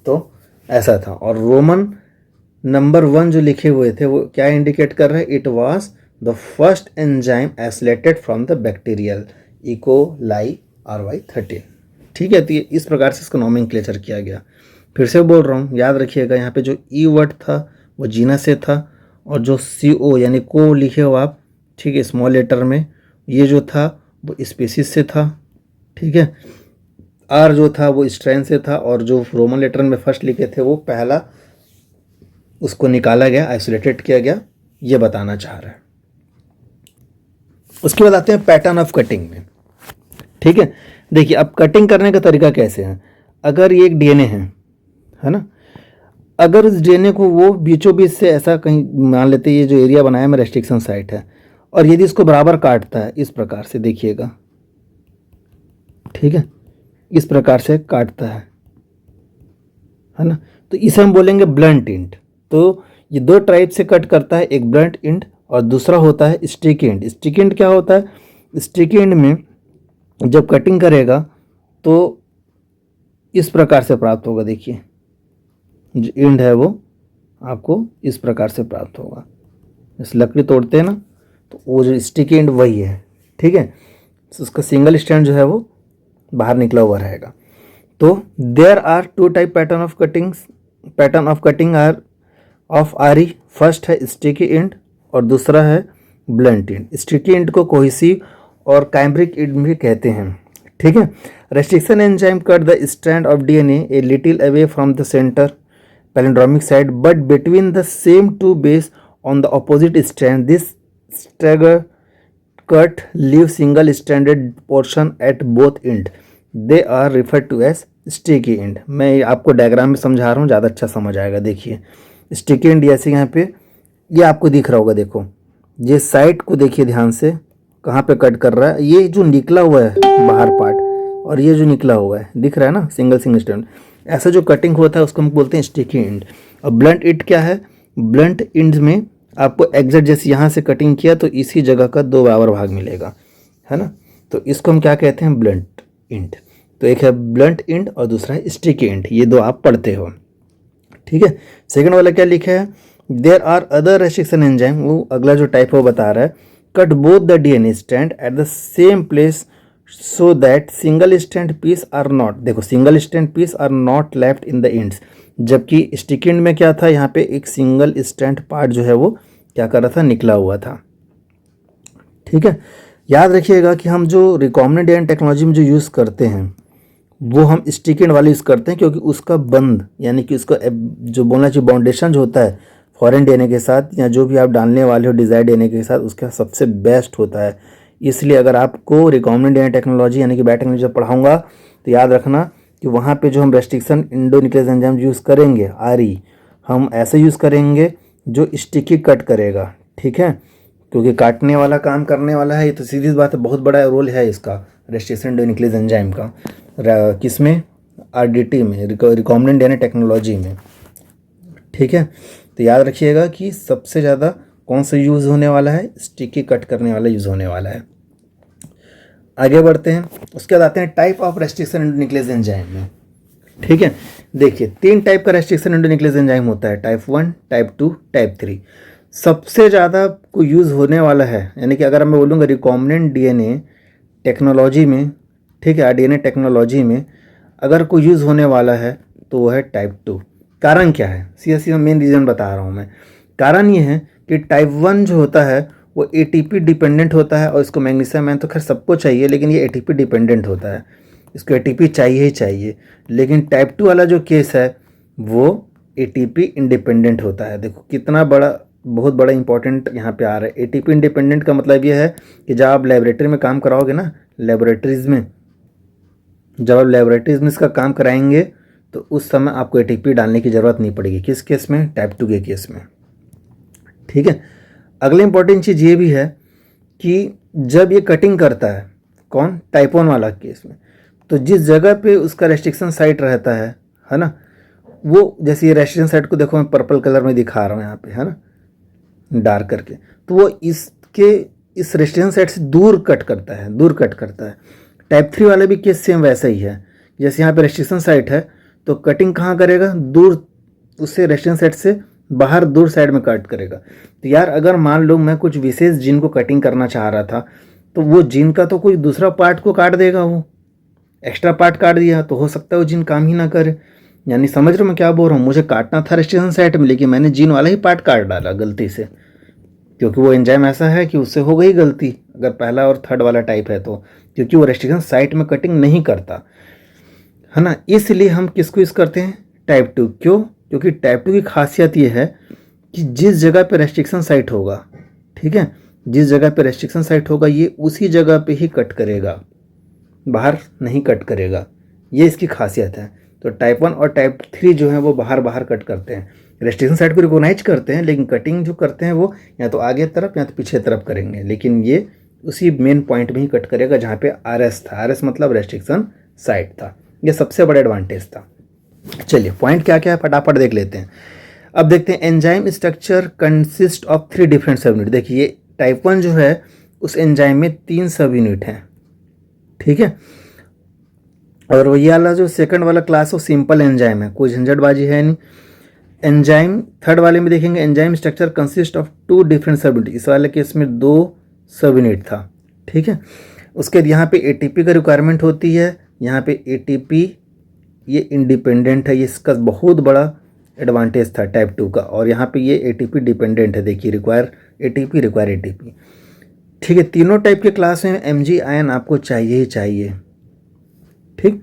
तो ऐसा था। और रोमन नंबर 1 जो लिखे हुए थे वो क्या इंडिकेट कर रहे हैं, it was the first enzyme isolated from the bacterial E coli RY13, ठीक है। तो ये इस प्रकार से इसका नॉमेनक्लेचर किया गया। फिर से बोल रहा हूँ, याद रखिएगा, यहाँ पे जो ई वर्ड था वो जीनस से था, और जो CO यानी को लिखे हो आप, ठीक है, स्मॉल लेटर में, ये जो था वो स्पीसीज से था, ठीक है। R जो था वो स्ट्रेन से था, और जो रोमन लेटर में फर्स्ट लिखे थे वो पहला उसको निकाला गया, आइसोलेटेड किया गया, ये बताना चाह रहा है। उसके बाद आते हैं पैटर्न ऑफ कटिंग में, ठीक है। देखिए अब कटिंग करने का तरीका कैसे है। अगर ये एक डीएनए है ना, अगर उस डीएनए को वो बीचों बीच से ऐसा कहीं मान लेते हैं, ये जो एरिया बनाया में रेस्ट्रिक्शन साइट है, और यदि इसको बराबर काटता है इस प्रकार से, देखिएगा ठीक है, इस प्रकार से काटता है ना, तो इसे हम बोलेंगे ब्लंट इंड। तो ये दो टाइप से कट करता है, एक ब्लंट इंड और दूसरा होता है स्टिकी इंड। स्टिकी इंड क्या होता है, स्टिकी इंड में जब कटिंग करेगा तो इस प्रकार से प्राप्त होगा। देखिए जो इंड है वो आपको इस प्रकार से प्राप्त होगा। इस लकड़ी तोड़ते हैं ना, तो वो जो स्टिकी इंड वही है, ठीक है। तो उसका सिंगल स्टैंड जो है वो बाहर निकला हुआ रहेगा। तो there are two type pattern of cutting are of आरी। फर्स्ट है स्टिकी इंड और दूसरा है ब्लंट इंड। स्टिकी इंड को कोहेसिव और कैम्ब्रिक इंड भी कहते हैं, ठीक है। Restriction enzyme cut the strand of DNA a little away from the centre palindromic side but between the same two base on the opposite strand. This stagger cut leaves single stranded portion at both end. They are referred to as sticky end. मैं आपको diagram में समझा रहा हूँ, ज़्यादा अच्छा समझ आएगा। देखिए स्टिकी एंड जैसे यहाँ पे ये आपको दिख रहा होगा, देखो ये साइड को देखिए ध्यान से, कहाँ पे कट कर रहा है, ये जो निकला हुआ है बाहर पार्ट और ये जो निकला हुआ है दिख रहा है ना, सिंगल स्टैंड, ऐसा जो कटिंग होता है उसको हम बोलते हैं स्टिकी इंड। और ब्लंट इंड क्या है, ब्लंट इंड में आपको एग्जैक्ट जैसे यहाँ से कटिंग किया तो इसी जगह का दो बराबर भाग मिलेगा, है ना, तो इसको हम क्या कहते हैं, ब्लंट इंड। तो एक है ब्लंट इंड और दूसरा है स्टिकी इंड, ये दो आप पढ़ते हो, ठीक है। सेकंड वाला क्या लिखा है, there are other restriction enzyme, वो अगला जो टाइप है वो बता रहा है, cut both the DNA strand at the same place so that single stand piece are not, देखो single stand piece are not left in the ends. जबकि स्टिकी इंड में क्या था, यहाँ पे एक सिंगल स्टैंड पार्ट जो है वो क्या कर रहा था, निकला हुआ था, ठीक है। याद रखिएगा कि हम जो रिकॉम्बिनेंट डीएनए टेक्नोलॉजी में जो यूज़ करते हैं वो हम स्टिकी इंड वाले यूज़ करते हैं, क्योंकि उसका बंद यानी कि उसका जो बोलना चाहिए बाउंडेशन जो होता है फॉरेन डीएनए के साथ या जो भी आप डालने वाले हो डिज़ायर डीएनए के साथ, उसका सबसे बेस्ट होता है। इसलिए अगर आपको रिकॉम्बिनेंट डीएनए टेक्नोलॉजी यानी कि बायोटेक्नोलॉजी जब पढ़ाऊंगा तो याद रखना कि वहाँ पे जो हम रेस्ट्रिक्शन इंडोन्यूक्लियस एंजाइम यूज़ करेंगे आरई, हम ऐसे यूज़ करेंगे जो स्टिकी कट करेगा, ठीक है, क्योंकि काटने वाला काम करने वाला है, ये तो सीधी बात है, बहुत बड़ा रोल है इसका रेस्ट्रिक्शन इंडोन्यूक्लियस एंजाइम का, किसमें, आरडीटी में, रिकॉम्बिनेंट डीएनए टेक्नोलॉजी में, ठीक है। तो याद रखिएगा कि सबसे ज़्यादा कौन सा यूज़ होने वाला है, स्टिकी कट करने वाला यूज़ होने वाला है। आगे बढ़ते हैं, उसके बाद आते हैं type of restriction endonuclease enzyme में, ठीक है। देखिए 3 टाइप का रेस्ट्रिक्शन इंडोन्यूक्लियस एंजाइम होता है, टाइप 1, टाइप 2, टाइप 3। सबसे ज़्यादा को यूज़ होने वाला है, यानी कि अगर मैं बोलूँगा रिकॉम्बिनेंट डीएनए टेक्नोलॉजी में, ठीक है, आरडीएनए टेक्नोलॉजी में अगर कोई यूज़ होने वाला है तो वो है टाइप 2। कारण क्या है, सीधा मेन रीज़न बता रहा हूँ मैं। कारण ये है कि टाइप 1 जो होता है वो एटीपी डिपेंडेंट होता है, और इसको मैग्नीशियम मैन तो खैर सबको चाहिए, लेकिन ये एटीपी डिपेंडेंट होता है, इसको एटीपी चाहिए ही चाहिए। लेकिन टाइप 2 वाला जो केस है वो एटीपी इंडिपेंडेंट होता है। देखो कितना बड़ा, बहुत बड़ा इंपॉर्टेंट यहाँ पे आ रहा है। एटीपी इंडिपेंडेंट का मतलब ये है कि जब आप लेबोरेटरी में काम कराओगे ना, जब आप लेबोरेटरीज में इसका काम कराएंगे तो उस समय आपको एटीपी डालने की ज़रूरत नहीं पड़ेगी। किस केस में, टाइप 2 के केस में, ठीक है। अगली इंपॉर्टेंट चीज़ ये भी है कि जब ये कटिंग करता है, कौन, टाइप 1 वाला केस में, तो जिस जगह पे उसका रेस्ट्रिक्शन साइट रहता है ना, वो जैसे ये रेस्ट्रिक्शन साइट को देखो मैं पर्पल कलर में दिखा रहा हूँ यहाँ पे, है ना, डार्क करके, तो वो इस रेस्ट्रिक्शन साइट से दूर कट करता है। टाइप 3 वाले भी केस सेम वैसा ही है, जैसे यहाँ पे रेस्ट्रिक्शन साइट है तो कटिंग कहाँ करेगा, दूर, उससे रेस्ट्रिक्शन साइट से बाहर दूर साइड में कट करेगा। तो यार अगर मान लो मैं कुछ विशेष जीन को कटिंग करना चाह रहा था, तो वो जीन का तो कोई दूसरा पार्ट को काट देगा, वो एक्स्ट्रा पार्ट काट दिया, तो हो सकता है वो जीन काम ही ना करे। यानी समझ रहे हो मैं क्या बोल रहा हूँ, मुझे काटना था रेस्ट्रिक्शन साइट में, लेकिन मैंने जीन वाला ही पार्ट काट डाला गलती से, क्योंकि वो एंजाइम ऐसा है कि उससे हो गई गलती, अगर पहला और थर्ड वाला टाइप है तो, क्योंकि वो रेस्ट्रिक्शन साइट में कटिंग नहीं करता, है ना। इसलिए हम किसको यूज़ करते हैं, टाइप 2। क्यों, क्योंकि टाइप 2 की खासियत ये है कि जिस जगह पे रेस्ट्रिक्शन साइट होगा, ठीक है, जिस जगह पे रेस्ट्रिक्शन साइट होगा ये उसी जगह पे ही कट करेगा। बाहर नहीं कट करेगा, ये इसकी खासियत है। तो टाइप 1 और टाइप 3 जो है वो बाहर बाहर कट करते हैं, रेस्ट्रिक्शन साइट को रिकॉग्नाइज करते हैं, लेकिन कटिंग जो करते हैं वो या तो आगे तरफ या तो पीछे तरफ करेंगे, लेकिन ये उसी मेन पॉइंट में ही कट करेगा जहाँ पे RS था। RS मतलब रेस्ट्रिक्शन साइट था। ये सबसे बड़ा एडवांटेज था। चलिए पॉइंट क्या क्या है फटाफट देख लेते हैं। अब देखते हैं enzyme structure consist of 3 different सब यूनिट। देखिए टाइप 1 जो है उस एंजाइम में 3 सब यूनिट हैं, ठीक है। और ये वाला जो सेकंड वाला क्लास वो सिंपल एंजाइम है, कोई झंझटबाजी है नहीं। एंजाइम थर्ड वाले में देखेंगे enzyme structure consist of 2 different सब यूनिट, इस वाले केस में 2 सब यूनिट था, ठीक है। उसके बाद यहाँ पे ATP का रिक्वायरमेंट होती है, यहाँ पे ATP ये इंडिपेंडेंट है, ये इसका बहुत बड़ा एडवांटेज था टाइप 2 का। और यहाँ पे ये ATP डिपेंडेंट है, देखिए रिक्वायर ATP, ठीक है। तीनों टाइप के क्लास में Mg आयन आपको चाहिए ही चाहिए, ठीक।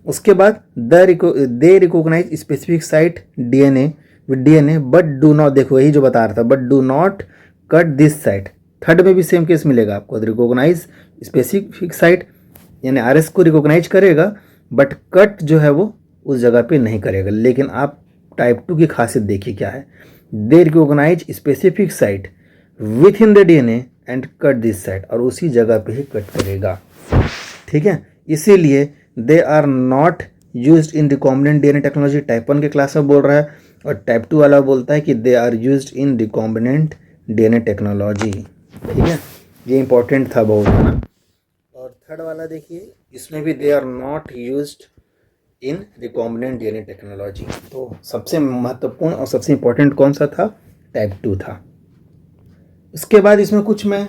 उसके बाद they recognise specific site DNA with DNA but do not, देखो यही जो बता रहा था, but do not cut this site. Third में भी सेम केस मिलेगा आपको, रिकॉग्नाइज स्पेसिफिक साइट यानी RS को रिकॉग्नाइज करेगा बट कट जो है वो उस जगह पे नहीं करेगा। लेकिन आप टाइप 2 की खासियत देखिए क्या है, they recognise specific site within the DNA and cut this site, और उसी जगह पे ही कट करेगा, ठीक है। इसीलिए they are not used in recombinant DNA technology, type 1 के क्लास में बोल रहा है, और टाइप 2 वाला बोलता है कि they are used in recombinant DNA technology, ठीक है। ये इंपॉर्टेंट था बहुत, है ना। और थर्ड वाला देखिए, इसमें भी they are not used in recombinant DNA technology. तो सबसे महत्वपूर्ण और सबसे इंपॉर्टेंट कौन सा था, टाइप 2 था। उसके बाद इसमें कुछ मैं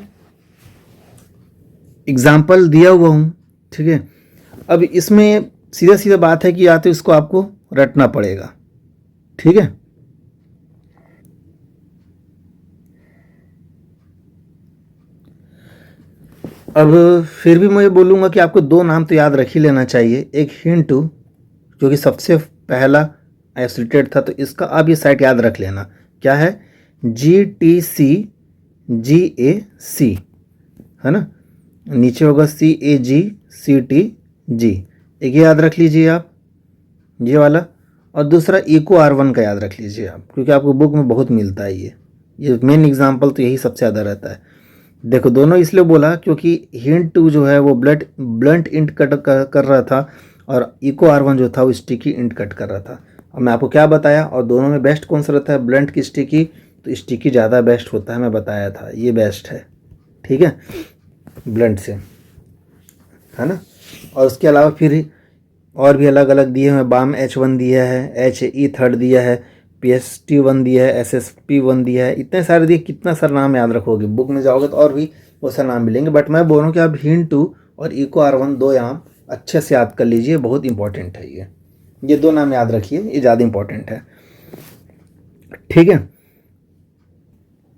एग्जाम्पल दिया हुआ हूँ, ठीक है। अब इसमें सीधा सीधा बात है कि या तो इसको आपको रटना पड़ेगा, ठीक है। अब फिर भी मैं बोलूँगा कि आपको 2 नाम तो याद रख ही लेना चाहिए। एक हिंटू जो कि सबसे पहला आइसोलेटेड था, तो इसका आप ये साइट याद रख लेना, क्या है, GTCGAC, है ना, नीचे होगा CAGCTG, एक ये याद रख लीजिए आप, ये वाला। और दूसरा इको R1 का याद रख लीजिए आप, क्योंकि आपको बुक में बहुत मिलता है ये मेन एग्जाम्पल तो यही सबसे ज़्यादा रहता है। देखो दोनों इसलिए बोला क्योंकि हिंट 2 जो है वो ब्लंट इंट कट कर रहा था, और इको R1 जो था वो स्टिकी इंट कट कर रहा था। और मैं आपको क्या बताया, और दोनों में बेस्ट कौन सा रहता है, ब्लंट की स्टिकी, तो स्टिकी ज़्यादा बेस्ट होता है, मैं बताया था ये बेस्ट है, ठीक है, ब्लंट से, है ना। और उसके अलावा फिर और भी अलग अलग दिए हैं, बाम H1 दिया है, HE थर्ड दिया है, PST1 दिया है, SSP1 दिया है, इतने सारे दिए, कितना सारा नाम याद रखोगे, बुक में जाओगे तो और भी बहुत सारे नाम मिलेंगे। बट मैं बोल रहा हूँ कि आप हिंट 2 और इको R1 2 नाम अच्छे से याद कर लीजिए, बहुत इंपॉर्टेंट है ये 2 नाम याद रखिए, ये ज़्यादा इंपॉर्टेंट है, ठीक है।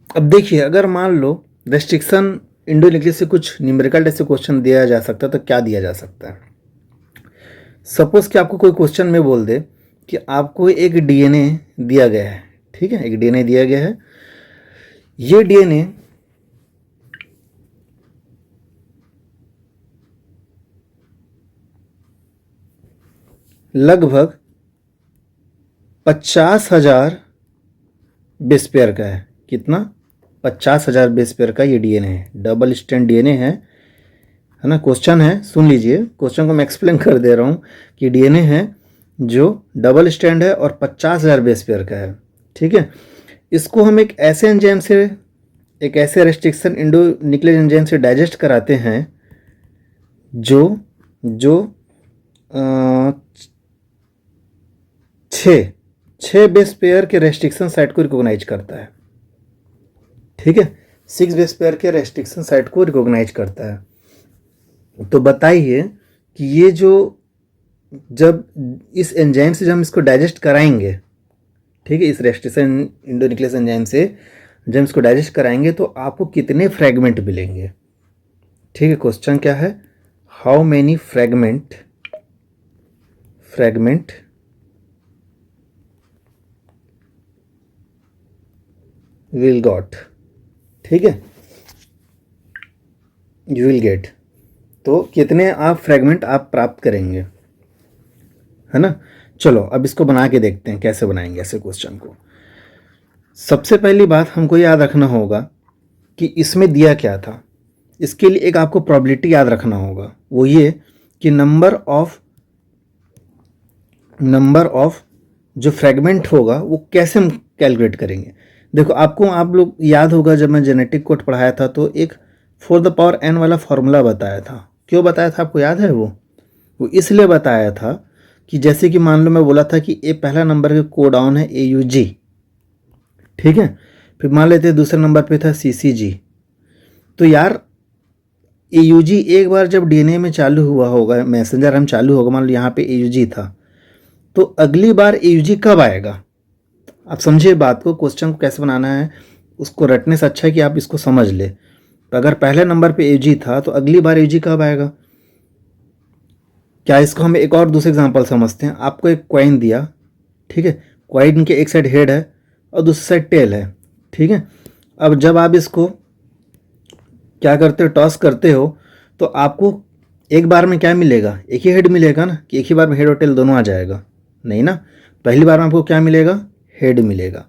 अब देखिए अगर मान लो रेस्ट्रिक्शन इंडोन्यूक्लियस से कुछ न्यूमेरिकल टाइप से क्वेश्चन दिया जा सकता है, तो क्या दिया जा सकता है। सपोज कि आपको कोई क्वेश्चन में बोल दे कि आपको एक DNA दिया गया है, ठीक है, एक DNA दिया गया है, ये DNA लगभग 50,000 बेस पेयर का है। कितना, 50,000 बेस पेयर का ये DNA है, डबल स्ट्रैंड DNA है ना। क्वेश्चन है, सुन लीजिए, क्वेश्चन को मैं एक्सप्लेन कर दे रहा हूँ कि DNA है जो डबल स्ट्रैंड है और 50,000 बेस पेयर का है, ठीक है। इसको हम एक ऐसे एंजाइम से, एक ऐसे रेस्ट्रिक्शन इंडोन्यूक्लियस एंजाइम से डाइजेस्ट कराते हैं जो जो 6 बेस पेयर के रेस्ट्रिक्शन साइट को रिकॉग्नाइज करता है, ठीक है, 6 बेस पेयर के रेस्ट्रिक्शन साइट को रिकॉग्नाइज करता है। तो बताइए कि ये जो, जब इस एंजाइम से जब हम इसको डाइजेस्ट कराएंगे, ठीक है, इस रेस्ट्रिक्शन इंडोन्यूक्लियस एंजाइम से जब इसको डाइजेस्ट कराएंगे तो आपको कितने फ्रेगमेंट मिलेंगे, ठीक है। क्वेश्चन क्या है, how many fragment will got, ठीक है, यू विल गेट। तो कितने आप फ्रेगमेंट आप प्राप्त करेंगे, है ना। चलो अब इसको बना के देखते हैं कैसे बनाएंगे ऐसे क्वेश्चन को। सबसे पहली बात हमको याद रखना होगा कि इसमें दिया क्या था। इसके लिए एक आपको प्रोबेबिलिटी याद रखना होगा, वो ये कि नंबर ऑफ जो फ्रेगमेंट होगा वो कैसे हम कैलकुलेट करेंगे। देखो आप लोग याद होगा जब मैं जेनेटिक कोड पढ़ाया था तो एक 4n वाला फॉर्मूला बताया था। क्यों बताया था आपको याद है? वो इसलिए बताया था कि जैसे कि मान लो मैं बोला था कि ए पहला नंबर का कोडाउन है AUG, ठीक है। फिर मान लेते हैं दूसरे नंबर पे था CCG। तो यार AUG एक बार जब DNA में चालू हुआ होगा, मैसेंजर हम चालू होगा, मान लो यहाँ पे AUG था, तो अगली बार AUG कब आएगा? आप समझिए बात को, क्वेश्चन को कैसे बनाना है, उसको रटने से अच्छा है कि आप इसको समझ ले। तो अगर पहले नंबर पे AUG था तो अगली बार AUG कब आएगा? क्या इसको हम एक और दूसरे एग्जांपल समझते हैं। आपको एक कॉइन दिया, ठीक है। कॉइन के एक साइड हेड है और दूसरी साइड टेल है, ठीक है। अब जब आप इसको क्या करते हो, टॉस करते हो, तो आपको एक बार में क्या मिलेगा? एक ही हेड मिलेगा ना, कि एक ही बार में हेड और टेल दोनों आ जाएगा? नहीं ना, पहली बार में आपको क्या मिलेगा? हेड मिलेगा,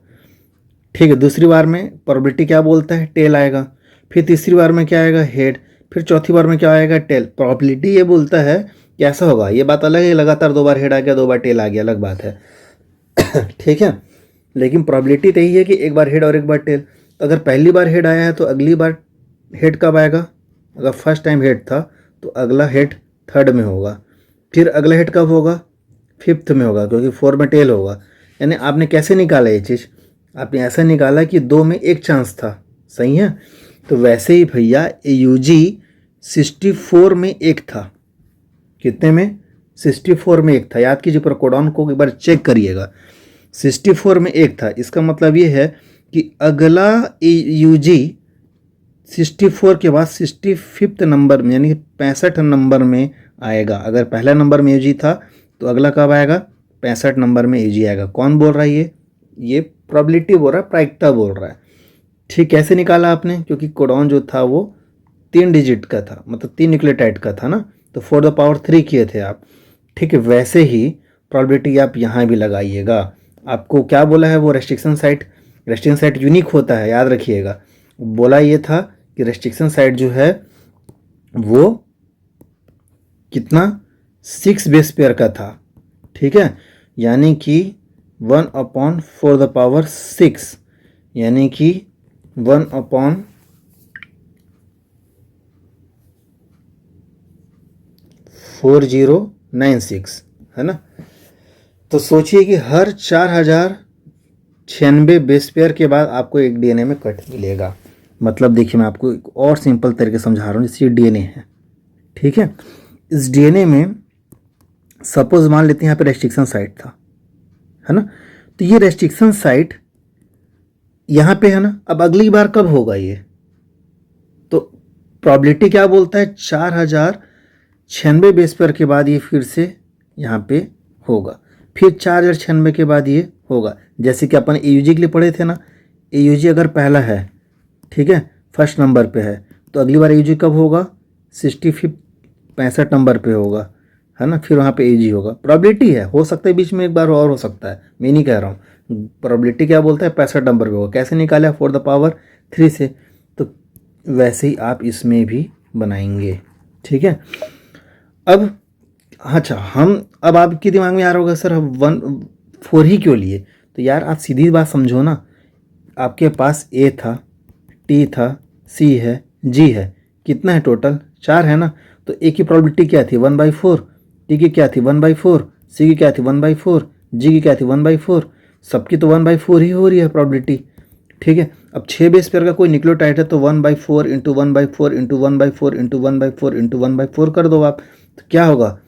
ठीक है। दूसरी बार में प्रोबेबिलिटी क्या बोलता है? टेल आएगा। फिर तीसरी बार में क्या आएगा? हेड। फिर चौथी बार में क्या आएगा? टेल। प्रोबेबिलिटी ये बोलता है कि ऐसा होगा। ये बात अलग है, लगातार 2 बार हेड आ गया 2 बार टेल आ गया, अलग बात है ठीक है। लेकिन प्रोबेबिलिटी तो यही है कि एक बार हेड और एक बार टेल। तो अगर पहली बार हेड आया है तो अगली बार हेड कब आएगा? अगर फर्स्ट टाइम हेड था तो अगला हेड थर्ड में होगा। फिर अगला हेड कब होगा? फिफ्थ में होगा, क्योंकि 4 में टेल होगा। यानी आपने कैसे निकाला ये चीज़? आपने ऐसा निकाला कि 2 में 1 चांस था, सही है। तो वैसे ही भैया AUG 64 में 1 था। कितने में? 64 में 1 था। याद कीजिए, पर कोडाउन को एक बार चेक करिएगा। 64 में 1 था, इसका मतलब ये है कि अगला AUG 64 के बाद 65th नंबर में, यानी 65 नंबर में आएगा। अगर पहला नंबर में AUG था तो अगला कब आएगा? 65 नंबर में AUG आएगा। कौन बोल रहा है ये प्रोबेबिलिटी बोल रहा है, प्रायिकता बोल रहा है, ठीक। कैसे निकाला आपने? क्योंकि कोडाउन जो था वो 3 डिजिट का था, मतलब 3 न्यूक्लियोटाइड का था ना, तो 4 × 3 किए थे आप, ठीक है। वैसे ही प्रोबेबिलिटी आप यहाँ भी लगाइएगा। आपको क्या बोला है? वो रेस्ट्रिक्शन साइट यूनिक होता है, याद रखिएगा। बोला ये था कि रेस्ट्रिक्शन साइट जो है वो कितना? 6 बेस पेयर का था, ठीक है। यानी कि 1/4, यानी कि 1/4096, है ना। तो सोचिए कि हर 4096 बेस पेयर के बाद आपको एक DNA में कट मिलेगा। मतलब देखिए, मैं आपको एक और सिंपल तरीके से समझा रहा हूँ। जैसे ये DNA है, ठीक है। इस DNA में सपोज मान लेते हैं यहाँ पे रेस्ट्रिक्शन साइट था, है ना। तो ये रेस्ट्रिक्शन साइट यहाँ पे है ना। अब अगली बार कब होगा ये? तो प्रोबेबिलिटी क्या बोलता है? 4096 बेस पेयर के बाद ये फिर से यहाँ पे होगा। फिर 4096 के बाद ये होगा। जैसे कि अपन AUG के लिए पढ़े थे ना, AUG अगर पहला है, ठीक है, फर्स्ट नंबर पे है, तो अगली बार AUG कब होगा? 65 नंबर पे होगा, है ना। फिर वहाँ पे AUG होगा। प्रोबेबिलिटी है, हो सकता है बीच में एक बार और हो सकता है, मैं नहीं कह रहा हूँ। प्रोबेबिलिटी क्या बोलता है? 65 नंबर पे होगा। कैसे निकाला? 4 से। तो वैसे ही आप इसमें भी बनाएंगे, ठीक है। अब अच्छा, अब आपके दिमाग में आ रहा होगा सर हम 4 ही क्यों लिए? तो यार आप सीधी बात समझो ना। आपके पास A था, T था, C है, G है। कितना है टोटल? 4 है ना। तो A की प्रोबेबिलिटी क्या थी? 1/4। T की क्या थी? 1/4। C की क्या थी? 1/4। G की क्या थी? 1/4। सबकी तो 1/4 ही हो रही है प्रोबेबिलिटी, ठीक है। अब 6 बेस पेयर का कोई न्यूक्लियोटाइड है तो 1/4 × 1/4 × 1/4 × 1/4 × 1/4 कर दो आप, तो क्या होगा?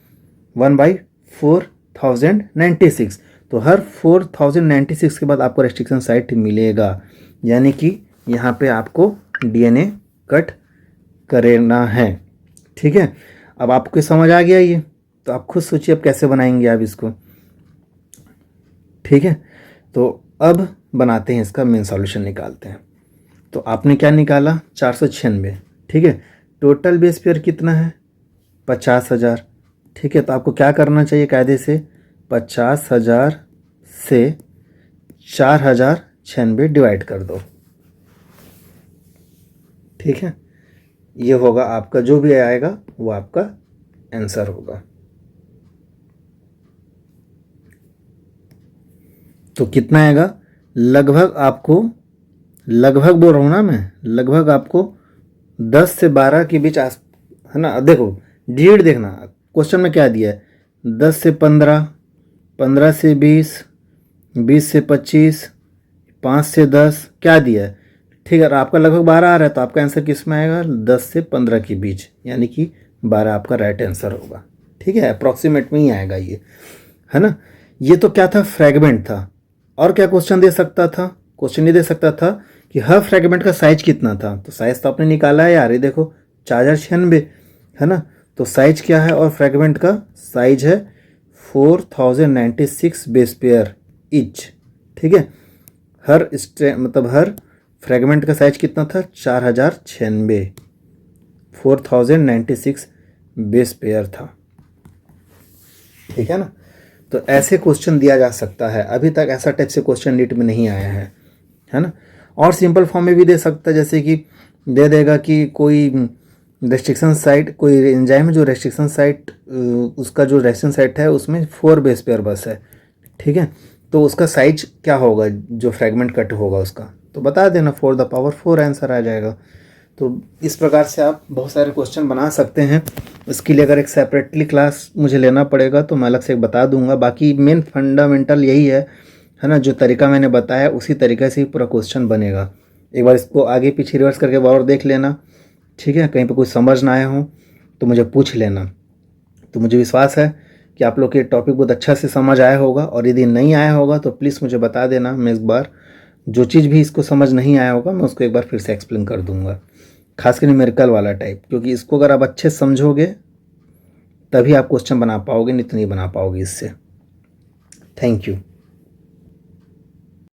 1/4096। तो हर 4096 के बाद आपको रेस्ट्रिक्शन साइट मिलेगा। यानी कि यहाँ पे आपको DNA कट करना है, ठीक है। अब आपको समझ आ गया ये, तो आप खुद सोचिए अब कैसे बनाएंगे आप इसको, ठीक है। तो अब बनाते हैं, इसका मेन सॉल्यूशन निकालते हैं। तो आपने क्या निकाला? 496, ठीक है। टोटल बेस पेयर कितना है? 50,000। ठीक है, तो आपको क्या करना चाहिए कायदे से, 50,000 से 4,096 डिवाइड कर दो। ठीक है, ये होगा आपका, जो भी आएगा वो आपका आंसर होगा। तो कितना आएगा, लगभग आपको, लगभग बोल रहा हूँ ना मैं, लगभग आपको 10 से 12 के बीच है ना। देखो डिजिट देखना, क्वेश्चन में क्या दिया है, 10 से 15, 15 से 20, 20 से 25, 5 से 10, क्या दिया है। ठीक है, आपका लगभग 12 आ रहा है तो आपका आंसर किस में आएगा, 10 से 15 के बीच, यानी कि 12 आपका राइट आंसर होगा। ठीक है, अप्रॉक्सीमेट में ही आएगा ये, है ना। ये तो क्या था, फ्रैगमेंट था। और क्या क्वेश्चन दे सकता था, क्वेश्चन ये दे सकता था कि हर फ्रैगमेंट का साइज कितना था। तो साइज तो आपने निकाला है यार, ये देखो 4,096, है ना। तो साइज क्या है, और फ्रैगमेंट का साइज है 4096 बेस पेयर इच। ठीक है, हर मतलब हर फ्रैगमेंट का साइज कितना था, 4,096, 4096 बेस पेयर था। ठीक है ना। तो ऐसे क्वेश्चन दिया जा सकता है, अभी तक ऐसा टाइप से क्वेश्चन नीट में नहीं आया है ना। और सिंपल फॉर्म में भी दे सकता है, जैसे कि दे देगा कि कोई रेस्ट्रिक्शन साइट, कोई एंजाइम है जो रेस्ट्रिक्शन साइट, उसका जो रेस्ट्रिक्शन साइट है उसमें 4 बेस पेयर बस है। ठीक है, तो उसका साइज क्या होगा, जो फ्रैगमेंट कट होगा उसका, तो बता देना, 4⁴ आंसर आ जाएगा। तो इस प्रकार से आप बहुत सारे क्वेश्चन बना सकते हैं। इसके लिए अगर एक सेपरेटली क्लास मुझे लेना पड़ेगा तो मैं अलग से बता दूंगा। बाकी मेन फंडामेंटल यही है ना, जो तरीका मैंने बताया उसी तरीके से ही पूरा क्वेश्चन बनेगा। एक बार इसको आगे पीछे रिवर्स करके और देख लेना। ठीक है, कहीं पे कुछ समझ ना आया हो तो मुझे पूछ लेना। तो मुझे विश्वास है कि आप लोग के टॉपिक बहुत अच्छा से समझ आया होगा, और यदि नहीं आया होगा तो प्लीज़ मुझे बता देना। मैं एक बार जो चीज़ भी इसको समझ नहीं आया होगा मैं उसको एक बार फिर से एक्सप्लेन कर दूंगा, खासकर न्यूमेरिकल वाला टाइप, क्योंकि इसको अगर आप अच्छे समझोगे तभी आप क्वेश्चन बना पाओगे, नहीं तो नहीं बना पाओगे इससे। Thank you.